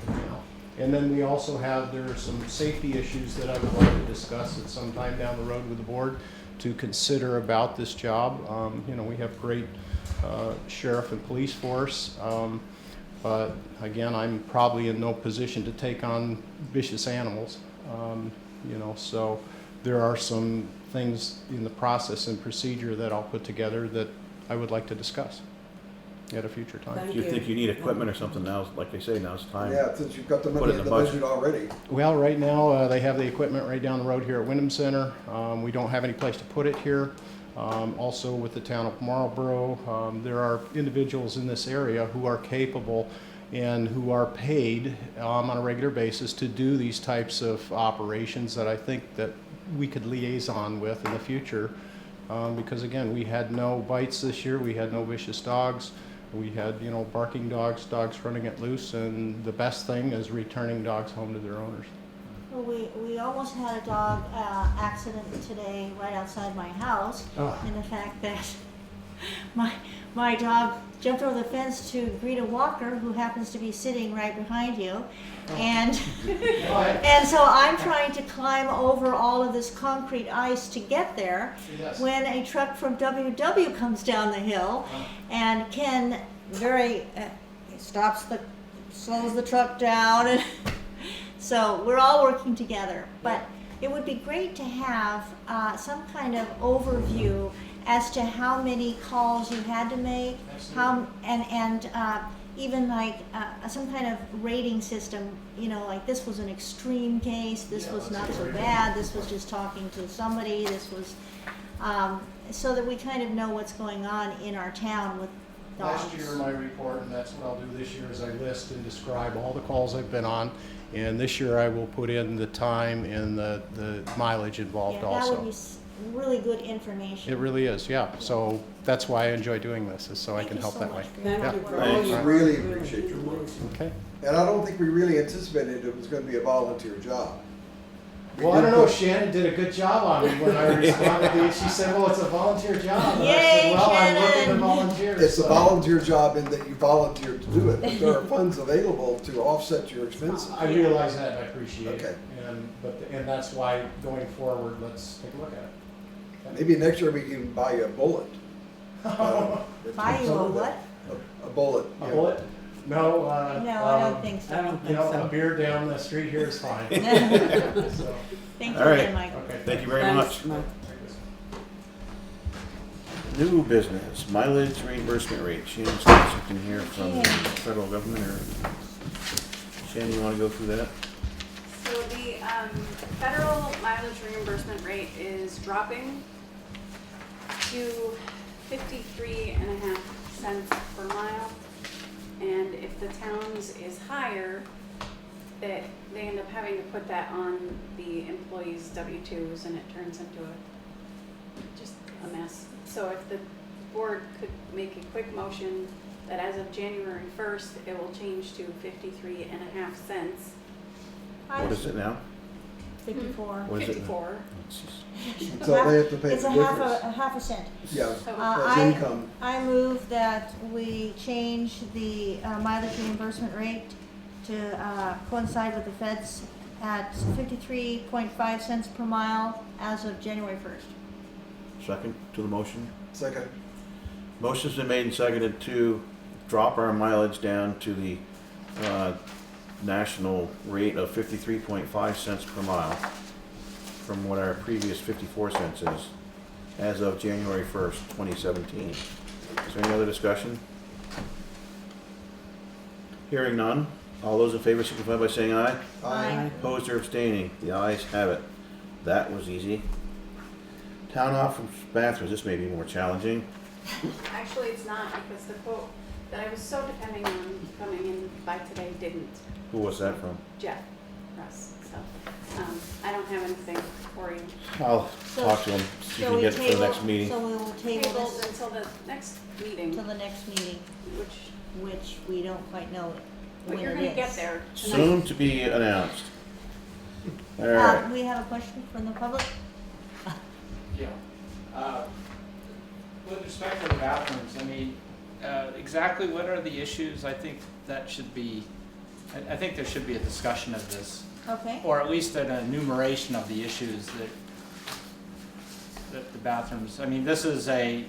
You know. And then we also there are some safety issues that I would like to discuss at some time down the road with the board to consider about this job. We have great sheriff and police force. But again, I'm probably in no position to take on vicious animals, so there are some things in the process and procedure that I'll put together that I would like to discuss at a future time. Thank If you think you need equipment or something now, like they say, now's the time. Yeah, since you've got the Put money it in in the the budget. budget already. Well, right now, they have the equipment right down the road here at Windham Center. We don't have any place to put it here. Also with the town of Marlboro, there are individuals in this area who are capable and who are paid on a regular basis to do these types of operations that I think that we could liaison with in the future. Because again, we had no bites this year, we had no vicious dogs. We had, barking dogs running it loose, and the best thing is returning dogs home to their owners. Well, we almost had a dog accident today right outside my house. Oh. And the fact that my dog jumped over the fence to greet a walker who happens to be sitting right behind you. And so I'm trying to climb over all of this concrete ice to get there Yes. when a truck from WW comes down the hill, and Ken slows the truck down, and so we're all working together. But it would be great to have some kind of overview as to how many calls you had to make, even like some kind of rating system, you know, like this was an extreme case, this was not so bad, this was just talking to somebody, this was, so that we kind of know what's going on in our town with dogs. Last year, my report, and that's what I'll do this year, is I list and describe all the calls I've been on. And this year I will put in the time and the mileage involved Yeah, that also. would be really good information. It really is, yeah. So that's why I enjoy doing this, is so I Thank can you help so that much way. for Thank Yeah. you for all Thanks. your Really work. appreciate your work. Okay. And I don't think we really anticipated it was gonna be a volunteer job. We Well, I did don't know, put- Shannon did a good job on me when I responded to you. She said, well, it's a volunteer job. And I Yay, said, well, I'm looking Shannon. to volunteers. It's a so- volunteer job in that you volunteered to do it, but there are funds available to offset your expenses. I realize that and I appreciate Okay. it. And that's why going forward, let's take a look at it. Maybe next year we can buy you a bullet. Buy you a what? A bullet. A yeah. bullet? No, No, I don't think I so. don't You think know, a so. beer down the street here is fine. So, Thank you All right. again, Michael. okay. Thank you very Thanks, much. Mike. New business, mileage reimbursement rate. Shannon's got something here from the federal government, or Shannon, you wanna go through that? So the federal mileage reimbursement rate is dropping to 53.5 cents per mile. And if the town's is higher, that they end up having to put that on the employees' W-2s, and it turns into just a mess. So if the board could make a quick motion that as of January 1st, it will change to 53.5 cents. What is it now? 54. What is it now? 54. It's just- So they have to pay It's the a difference. half a cent. Yeah, So as income. I move that we change the mileage reimbursement rate to coincide with the feds at 53.5 cents per mile as of January 1st. Second to the motion? Second. Motion's been made and seconded to drop our mileage down to the national rate of 53.5 cents per mile from what our previous 54 cents is as of January 1st, 2017. Is there any other discussion? Hearing none. All those in favor signify by saying aye. Aye. Opposed or abstaining? The ayes have it. That was easy. Town office bathrooms, this may be more challenging. Actually, it's not, because the quote that I was so depending on coming in by today didn't. Who was that from? Jeff Russ, so, I don't have anything for you. I'll So- talk to him, see if So we we can get it for the table, next meeting. so we will table Tabled this until the next meeting, till the next meeting, which we don't quite know but when you're it gonna is. get there tonight. Soon to be announced. All right. We have a question from the public? Yeah. With respect to the bathrooms, I mean, exactly what are the issues? I think that should be, I think there should be a discussion of this, Okay. or at least an enumeration of the issues that the bathrooms, I mean, this is a,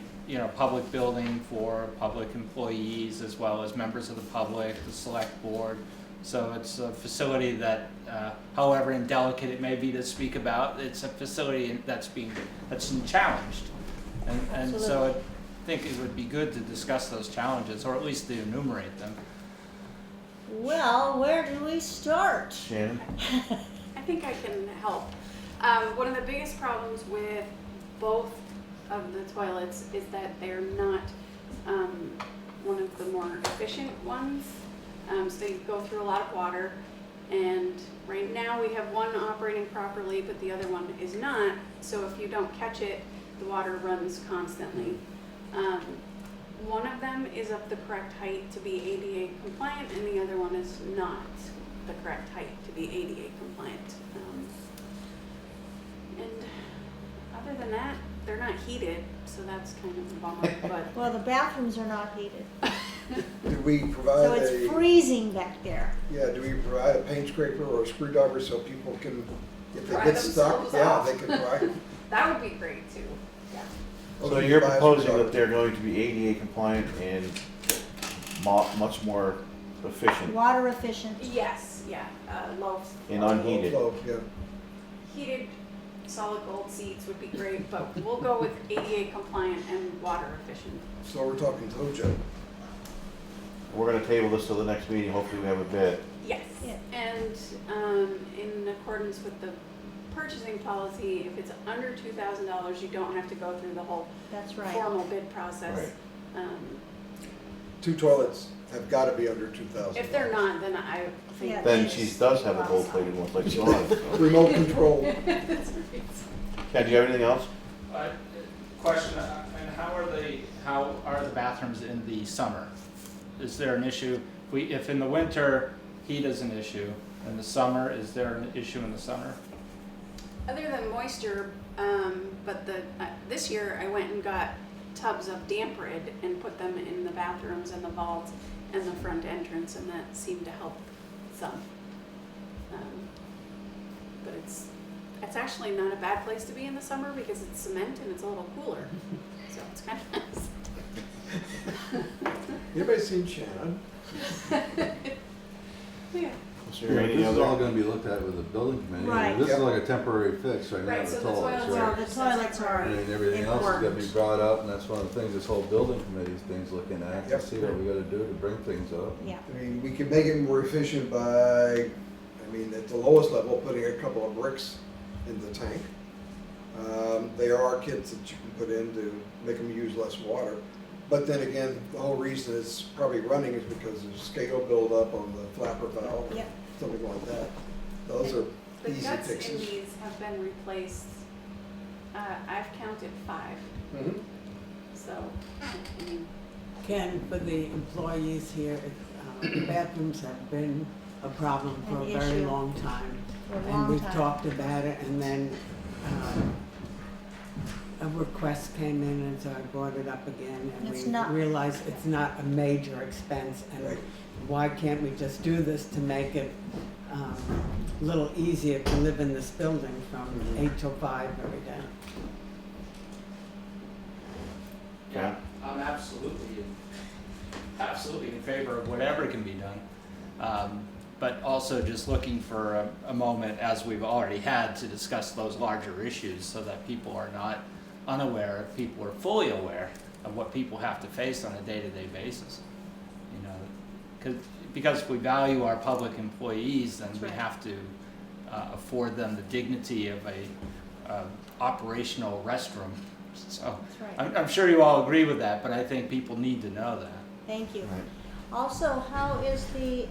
public building for public employees as well as members of the public, the select board. So it's a facility that, however indelicate it may be to speak about, it's a facility that's challenged. And so I think it would be good to discuss those challenges, or at least to enumerate them. Well, where do we start? Shannon? I think I can help. One of the biggest problems with both of the toilets is that they're not one of the more efficient ones. So you go through a lot of water, and right now we have one operating properly, but the other one is not. So if you don't catch it, the water runs constantly. One of them is of the correct height to be ADA compliant, and the other one is not the correct height to be ADA compliant. And other than that, they're not heated, so that's kind of a bummer, but Well, the bathrooms are not heated, Do we so provide it's freezing back there. do we provide a paint scraper or a screwdriver so people can, if they Dry get stuck, themselves off. they can dry? that would be great too. Yeah. So you're proposing that they're going to be ADA compliant and much more efficient Water efficient. Yes, yeah, low. and unheated. Yeah. Heated solid gold seats would be great, but we'll go with ADA compliant and water efficient. So we're talking Tojo. we're gonna table this till the next meeting, hopefully we have a bid. Yes, Yeah. and in accordance with the purchasing policy, if it's under $2,000, you don't have to go through the whole That's right. formal bid process. Um, 2 toilets have gotta be under 2,000. If they're not, then I think. Yeah. Then she does have a gold plated one like she wants. Remote control. That's right. Ken, do you have anything else? Question, and how are the bathrooms in the summer? Is there an issue, if in the winter heat is an issue, in the summer, is there an issue in the summer? Other than moisture, but this year I went and got tubs of damp rid and put them in the bathrooms and the vaults and the front entrance, and that seemed to help some. But it's actually not a bad place to be in the summer because it's cement and it's a little cooler, so it's kind of nice. Anybody seen Shannon? Yeah. Is there any This is all other? gonna be looked at with the building committee. Right. This is Yep. like a temporary fix right now, Right, the so the toilets, toilets Well, right? the toilets are I mean, everything else is gonna be important. brought up, and that's one of the things this whole building committee's thing's looking at, to Yep. see what we gotta do to bring things up. Yeah. I mean, we can make it more efficient by, I mean, at the lowest level, putting a couple of bricks in the tank. There are kits that you can put in to make them use less water. But then again, the whole reason it's probably running is because there's scale buildup on the flapper valve, or Yep. something like that. Those are The easy guts in fixes. these have been replaced, I've counted 5, Mhm. so, I mean, Ken, for the employees here, the bathrooms have been a problem for a An very issue. long time. For a And long we've time. talked about it, and then a request came in, and so I brought it up again, and It's we not- realized it's not a major expense, and Right. why can't we just do this to make it a little easier to live in this building from 8 till 5 every day? Yeah. I'm absolutely in favor of whatever can be done. But also just looking for a moment, as we've already had, to discuss those larger issues so that people are not unaware, people are fully aware of what people have to face on a day-to-day basis. You know, because we value our public employees, then That's we right. have to afford them the dignity of a operational restroom. So That's right. I'm sure you all agree with that, but I think people need to know that. Thank you. Right. Also, how is the,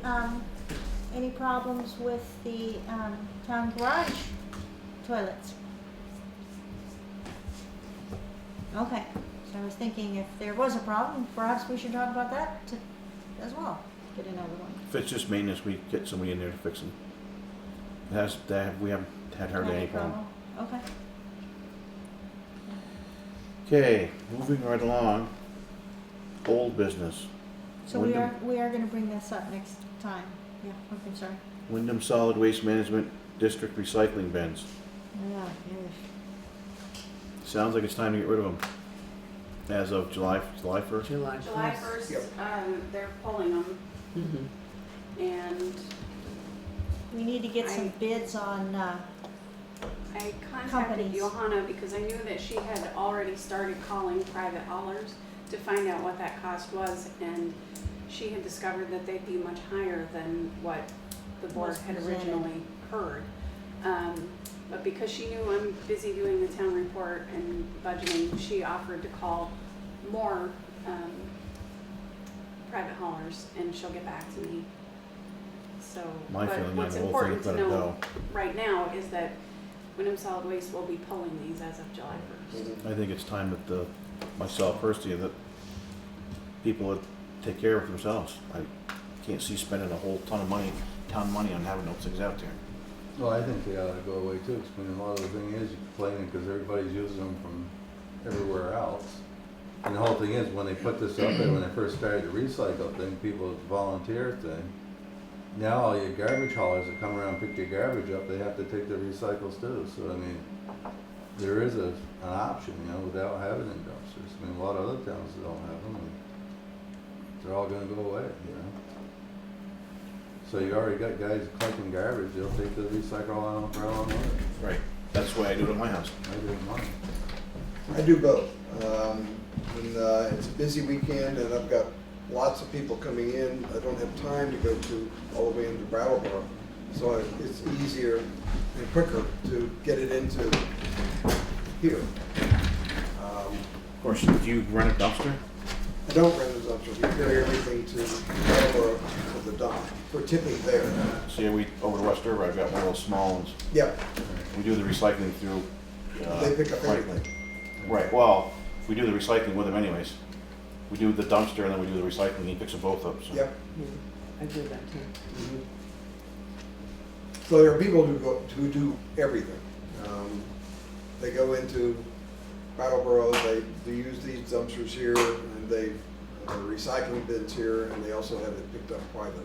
any problems with the town garage toilets? Okay, so I was thinking if there was a problem, perhaps we should talk about that as well, get another one. If it's just maintenance, we get somebody in there to fix them. We haven't had hardly any problem. Okay. Okay, moving right along. Old business. So we are gonna bring this up next time. Yeah, okay, sorry. Windham Solid Waste Management District recycling bins. Yeah, Sounds like it's time to get rid of them. As of July 1st. July July 1st. 1st, Yep. they're pulling them, Mhm. and we need to get some I- bids on, I contacted Companies. Johanna because I knew that she had already started calling private haulers to find out what that cost was, and she had discovered that they'd be much higher than what the board Was had presented. originally heard. But because she knew I'm busy doing the town report and budgeting, she offered to call more private haulers, and she'll get back to me. So, My but feeling on what's the whole thing important is to let it know go. right now is that Windham Solid Waste will be pulling these as of July 1st. I think it's time that myself personally, that people would take care of themselves. I can't see spending a whole ton of money, town money on having those things out there. Well, I think they ought to go away too, 'cause I mean, a lot of the thing is you're complaining because everybody's using them from everywhere else. And the whole thing is, when they put this up there, when they first started the recycle thing, people volunteer thing, now all your garbage haulers that come around and pick your garbage up, they have to take their recycles too. So, I mean, there is an option, you know, without having them dumpsters. I mean, a lot of other towns don't have them, and they're all gonna go away, you know. So you already got guys collecting garbage, they'll take the recycle on for all money. Right. That's the way I do it at my house. I do it mine. I do both. When it's a busy weekend and I've got lots of people coming in that don't have time to go to all the way into Brattleboro. So it's easier and quicker to get it into here. Of course, do you rent a dumpster? I don't rent a dumpster, we carry everything to Brattleboro to the dump. We're tipping there. See, we, over to West River, I've got one of those small ones. Yep, We do the recycling through. they pick up Franklin. everything. Right, well, we do the recycling with them anyways. We do the dumpster and then we do the recycling, he picks them both up, so. Yep. Yeah, I do that too. Mhm. So there are people who do everything. They go into Brattleboro, they use these dumpsters here, and they recycling bins here, and they also have it picked up privately.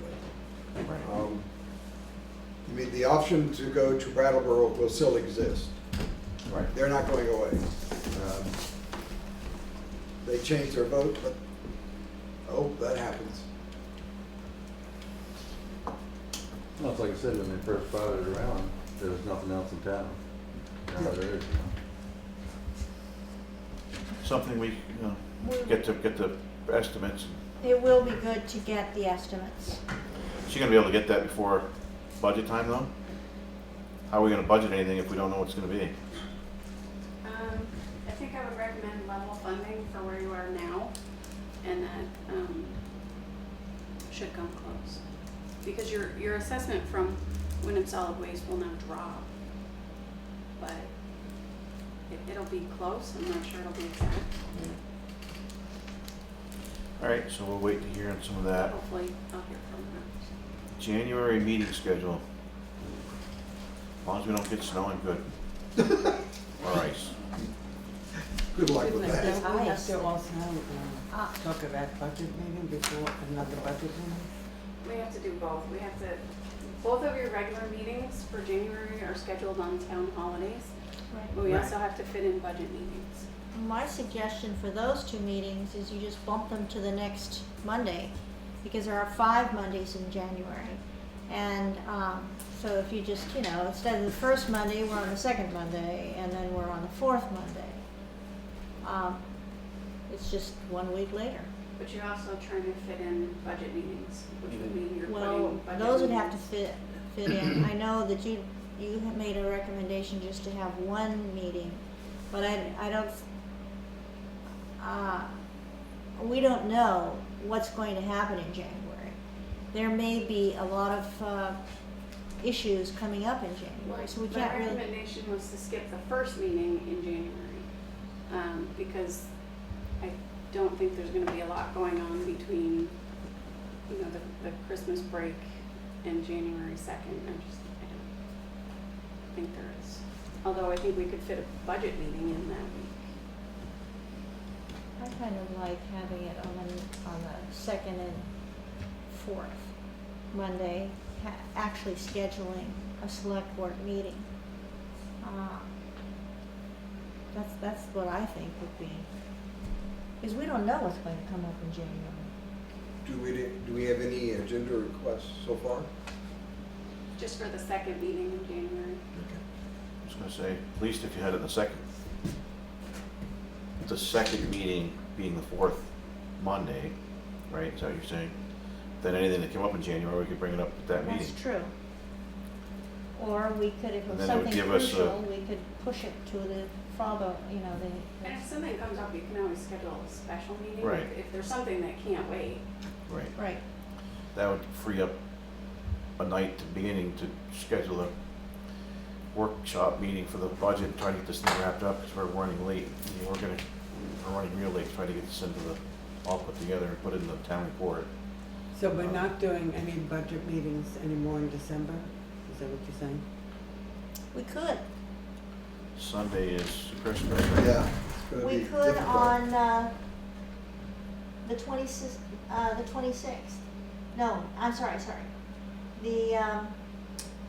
I mean, the option to go to Brattleboro will still exist. Right. They're not going away. They changed their vote, but I hope that happens. Well, it's like I said, when they first brought it around, there was nothing else in town. Now there is, Something we, get the estimates. It will be good to get the estimates. Is she gonna be able to get that before budget time though? How are we gonna budget anything if we don't know what it's gonna be? I think I would recommend level funding for where you are now, and that, should come close. Because your assessment from Windham Solid Waste will now drop, but it'll be close, I'm not sure it'll be exact. All right, so we'll wait to hear on some of that. Hopefully I'll hear from her. January meeting schedule. As long as we don't get snow, I'm good. Or ice. Good luck with Don't that. we have to also Ah. talk about budget meeting before another budget meeting? We have to do both. Both of your regular meetings for January are scheduled on town holidays, but we Right. also have to fit in budget meetings. My suggestion for those two meetings is you just bump them to the next Monday, because there are 5 Mondays in January. And so if you just, instead of the first Monday, we're on the second Monday, and then we're on the fourth Monday. It's just 1 week later. But you're also trying to fit in budget meetings, which would mean you're Well, putting budget those would have to meetings. fit in. I know that you have made a recommendation just to have one meeting, but I don't, we don't know what's going to happen in January. There may be a lot of issues coming up in January, so we can't My really. recommendation was to skip the first meeting in January, because I don't think there's gonna be a lot going on between, the Christmas break and January 2nd. I don't think there is. Although I think we could fit a budget meeting in that week. I kind of like having it on the second and fourth Monday, actually scheduling a select board meeting. That's what I think would be, because we don't know what's going to come up in January. Do we have any agenda requests so far? Just for the second meeting in January. I was gonna say, at least if you had it the second meeting being the fourth Monday, right, is that what you're saying? Then anything that came up in January, we could bring it up at that meeting. That's true. Or we could, if it And was then it would something give us crucial, we could push it to the follow, And if something comes up, you can always schedule a special meeting. Right. If there's something that can't wait. Right. right. That would free up a night to beginning to schedule a workshop meeting for the budget and try to get this thing wrapped up, because we're running late. We're running real late, trying to get this all put together and put it in the town report. So we're not doing any budget meetings anymore in December? Is that what you're saying? We could. Sunday is Christmas. Yeah, it's gonna We be could difficult. on the 26th. No, I'm sorry. The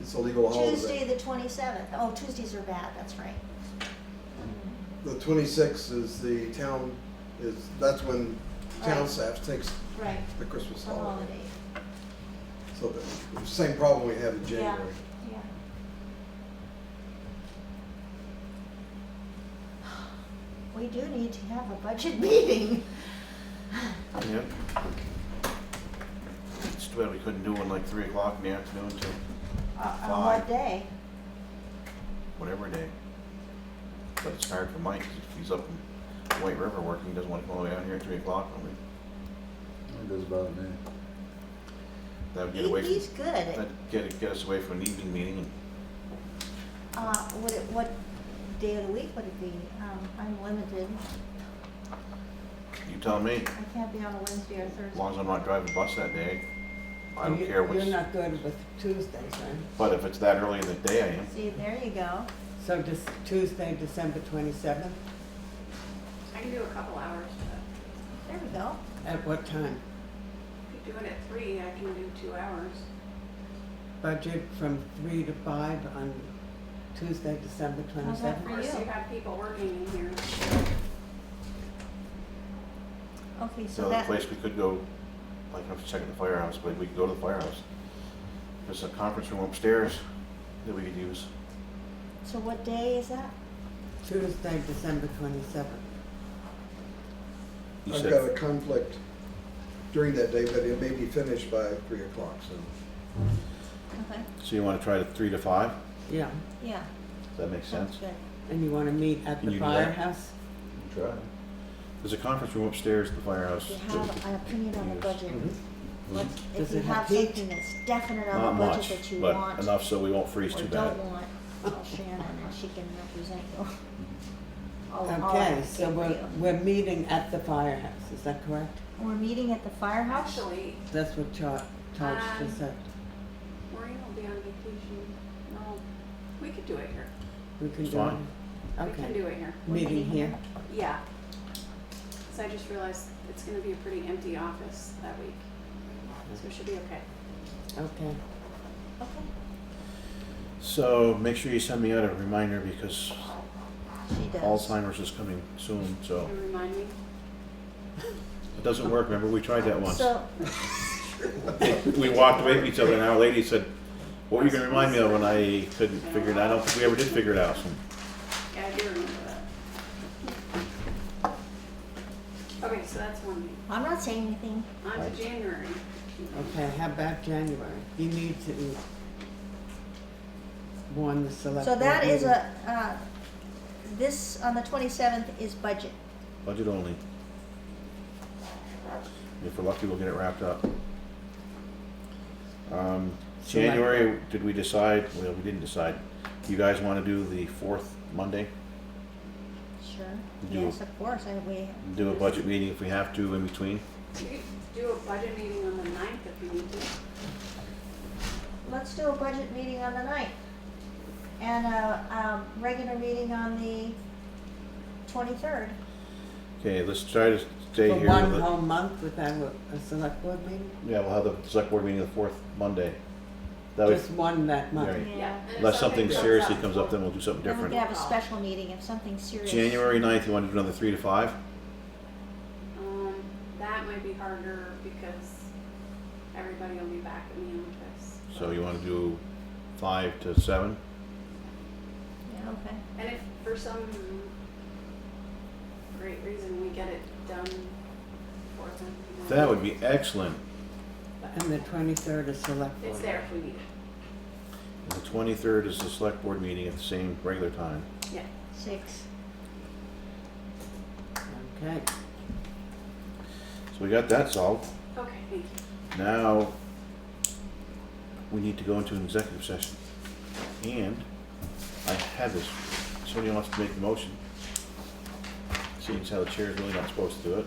It's a legal holiday. Tuesday, the 27th. Oh, Tuesdays are bad, that's right. The 26th is that's when town Right. staff takes Right, the Christmas the holiday. holiday. So the same problem we had in Yeah, January. yeah. We do need to have a budget meeting. Yep. too bad we couldn't do one like 3 o'clock in the afternoon to On what day? whatever day. But it's hard for Mike, 'cause if he's up in White River working, he doesn't want to come all the way out here at 3 o'clock. It does bother me. That would get away He's from, good. that'd get us away from an evening meeting. And What day of the week would it be? I'm limited. you tell me, I can't be on a Wednesday or as Thursday. long as I'm not driving bus that day, I don't care what's, You're not good with Tuesdays, right? but if it's that early in the day, I am. See, there you go. So just Tuesday, December 27th, I can do a couple hours, but There we go. at what time? if you do it at 3, I can do 2 hours. Budget from 3 to 5 on Tuesday, December How's that 27th? Of course, you? you have people working in here. Okay, The so other that, place we could go, like I was checking the firehouse, but we could go to the firehouse. There's a conference room upstairs that we could use. so what day is that? Tuesday, December 27th. You I've said- got a conflict during that day, but it may be finished by 3 o'clock, so. Okay, So you want to try to 3 to 5? Yeah, yeah, Does that make sounds sense? good. and you want to meet at Can the you do that? firehouse? Try. There's a conference room upstairs at the firehouse. If you have an opinion on the Yes. budget, let's, if Does you it have have heat? something that's definite Not on the budget much, that you but want enough so we won't freeze or too bad. don't want, tell Shannon and she can represent you. I'll Okay, advocate so for we're, you. we're meeting at the firehouse, is that correct? We're meeting at the firehouse? Actually, That's what Todd just said. Maureen will be on vacation. No, we could do it here. We can It's do it. fine. We can Okay, do it here. We're meeting here. Yeah. So I just realized it's gonna be a pretty empty office that week. So it should be okay. Okay, Okay, So make sure you send me out a reminder because she does. Alzheimer's is coming soon, so Can you remind me? it doesn't work. Remember, we tried that once. So, We walked away from each other and our lady said, what were you gonna remind me of when I couldn't figure it out? I don't think we ever did figure it out. So Yeah, I do remember that. Okay, so that's one thing. I'm not saying anything. On to January. okay, how about January? You need to warn the select. So that board is meeting. this on the 27th is budget. budget only. If we're lucky, we'll get it wrapped up. January, did we decide? Well, we didn't decide. You guys want to do the 4th Monday? Sure. Do- Yes, of course, we. Do a budget meeting if we have to in between? You could do a budget meeting on the 9th if you need to. Let's do a budget meeting on the 9th. And a regular meeting on the 23rd. Okay, let's try to stay For here. one with it. whole month without a select board meeting? Yeah, we'll have the select board meeting the 4th Monday. That way, Just one that month? Right. Yeah. and if unless something comes seriously up, comes up, then we'll do something Then we different. can have a special meeting if something serious. January 9th, you want to do another 3 to 5? That might be harder because everybody will be back in the office. So you want to do 5 to 7? Yeah, okay. And if for some great reason we get it done for them. That would be excellent. And the 23rd is select board? It's there if we need it. And the 23rd is the select board meeting at the same regular time. Yeah. 6. Okay, So we got that solved. Okay, thank you. Now, we need to go into an executive session. And I had this, somebody wants to make the motion. Seeing as how the chair is really not supposed to do it.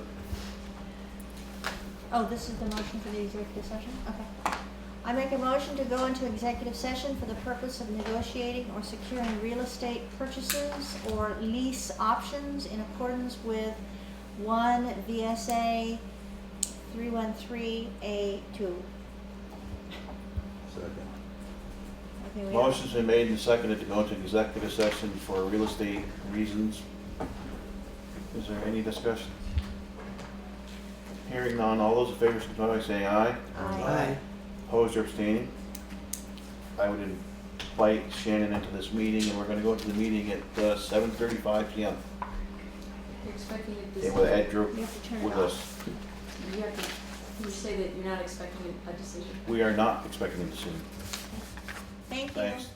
Oh, this is the motion for the executive session? Okay. I make a motion to go into executive session for the purpose of negotiating or securing real estate purchases or lease options in accordance with 1 VSA 313A2. Second. Okay, we have- Motion's been made and seconded to go into executive session for real estate reasons. Is there any discussion? Hearing none, all those in favor, signify by saying aye. aye. Opposed or abstaining? I would invite Shannon into this meeting, and we're gonna go into the meeting at 7:35 PM. You're expecting it And with Ed Drew You have to turn it with off. us. You have to Can you say that you're not expecting a decision? We are not expecting a decision. Thank you. Thanks.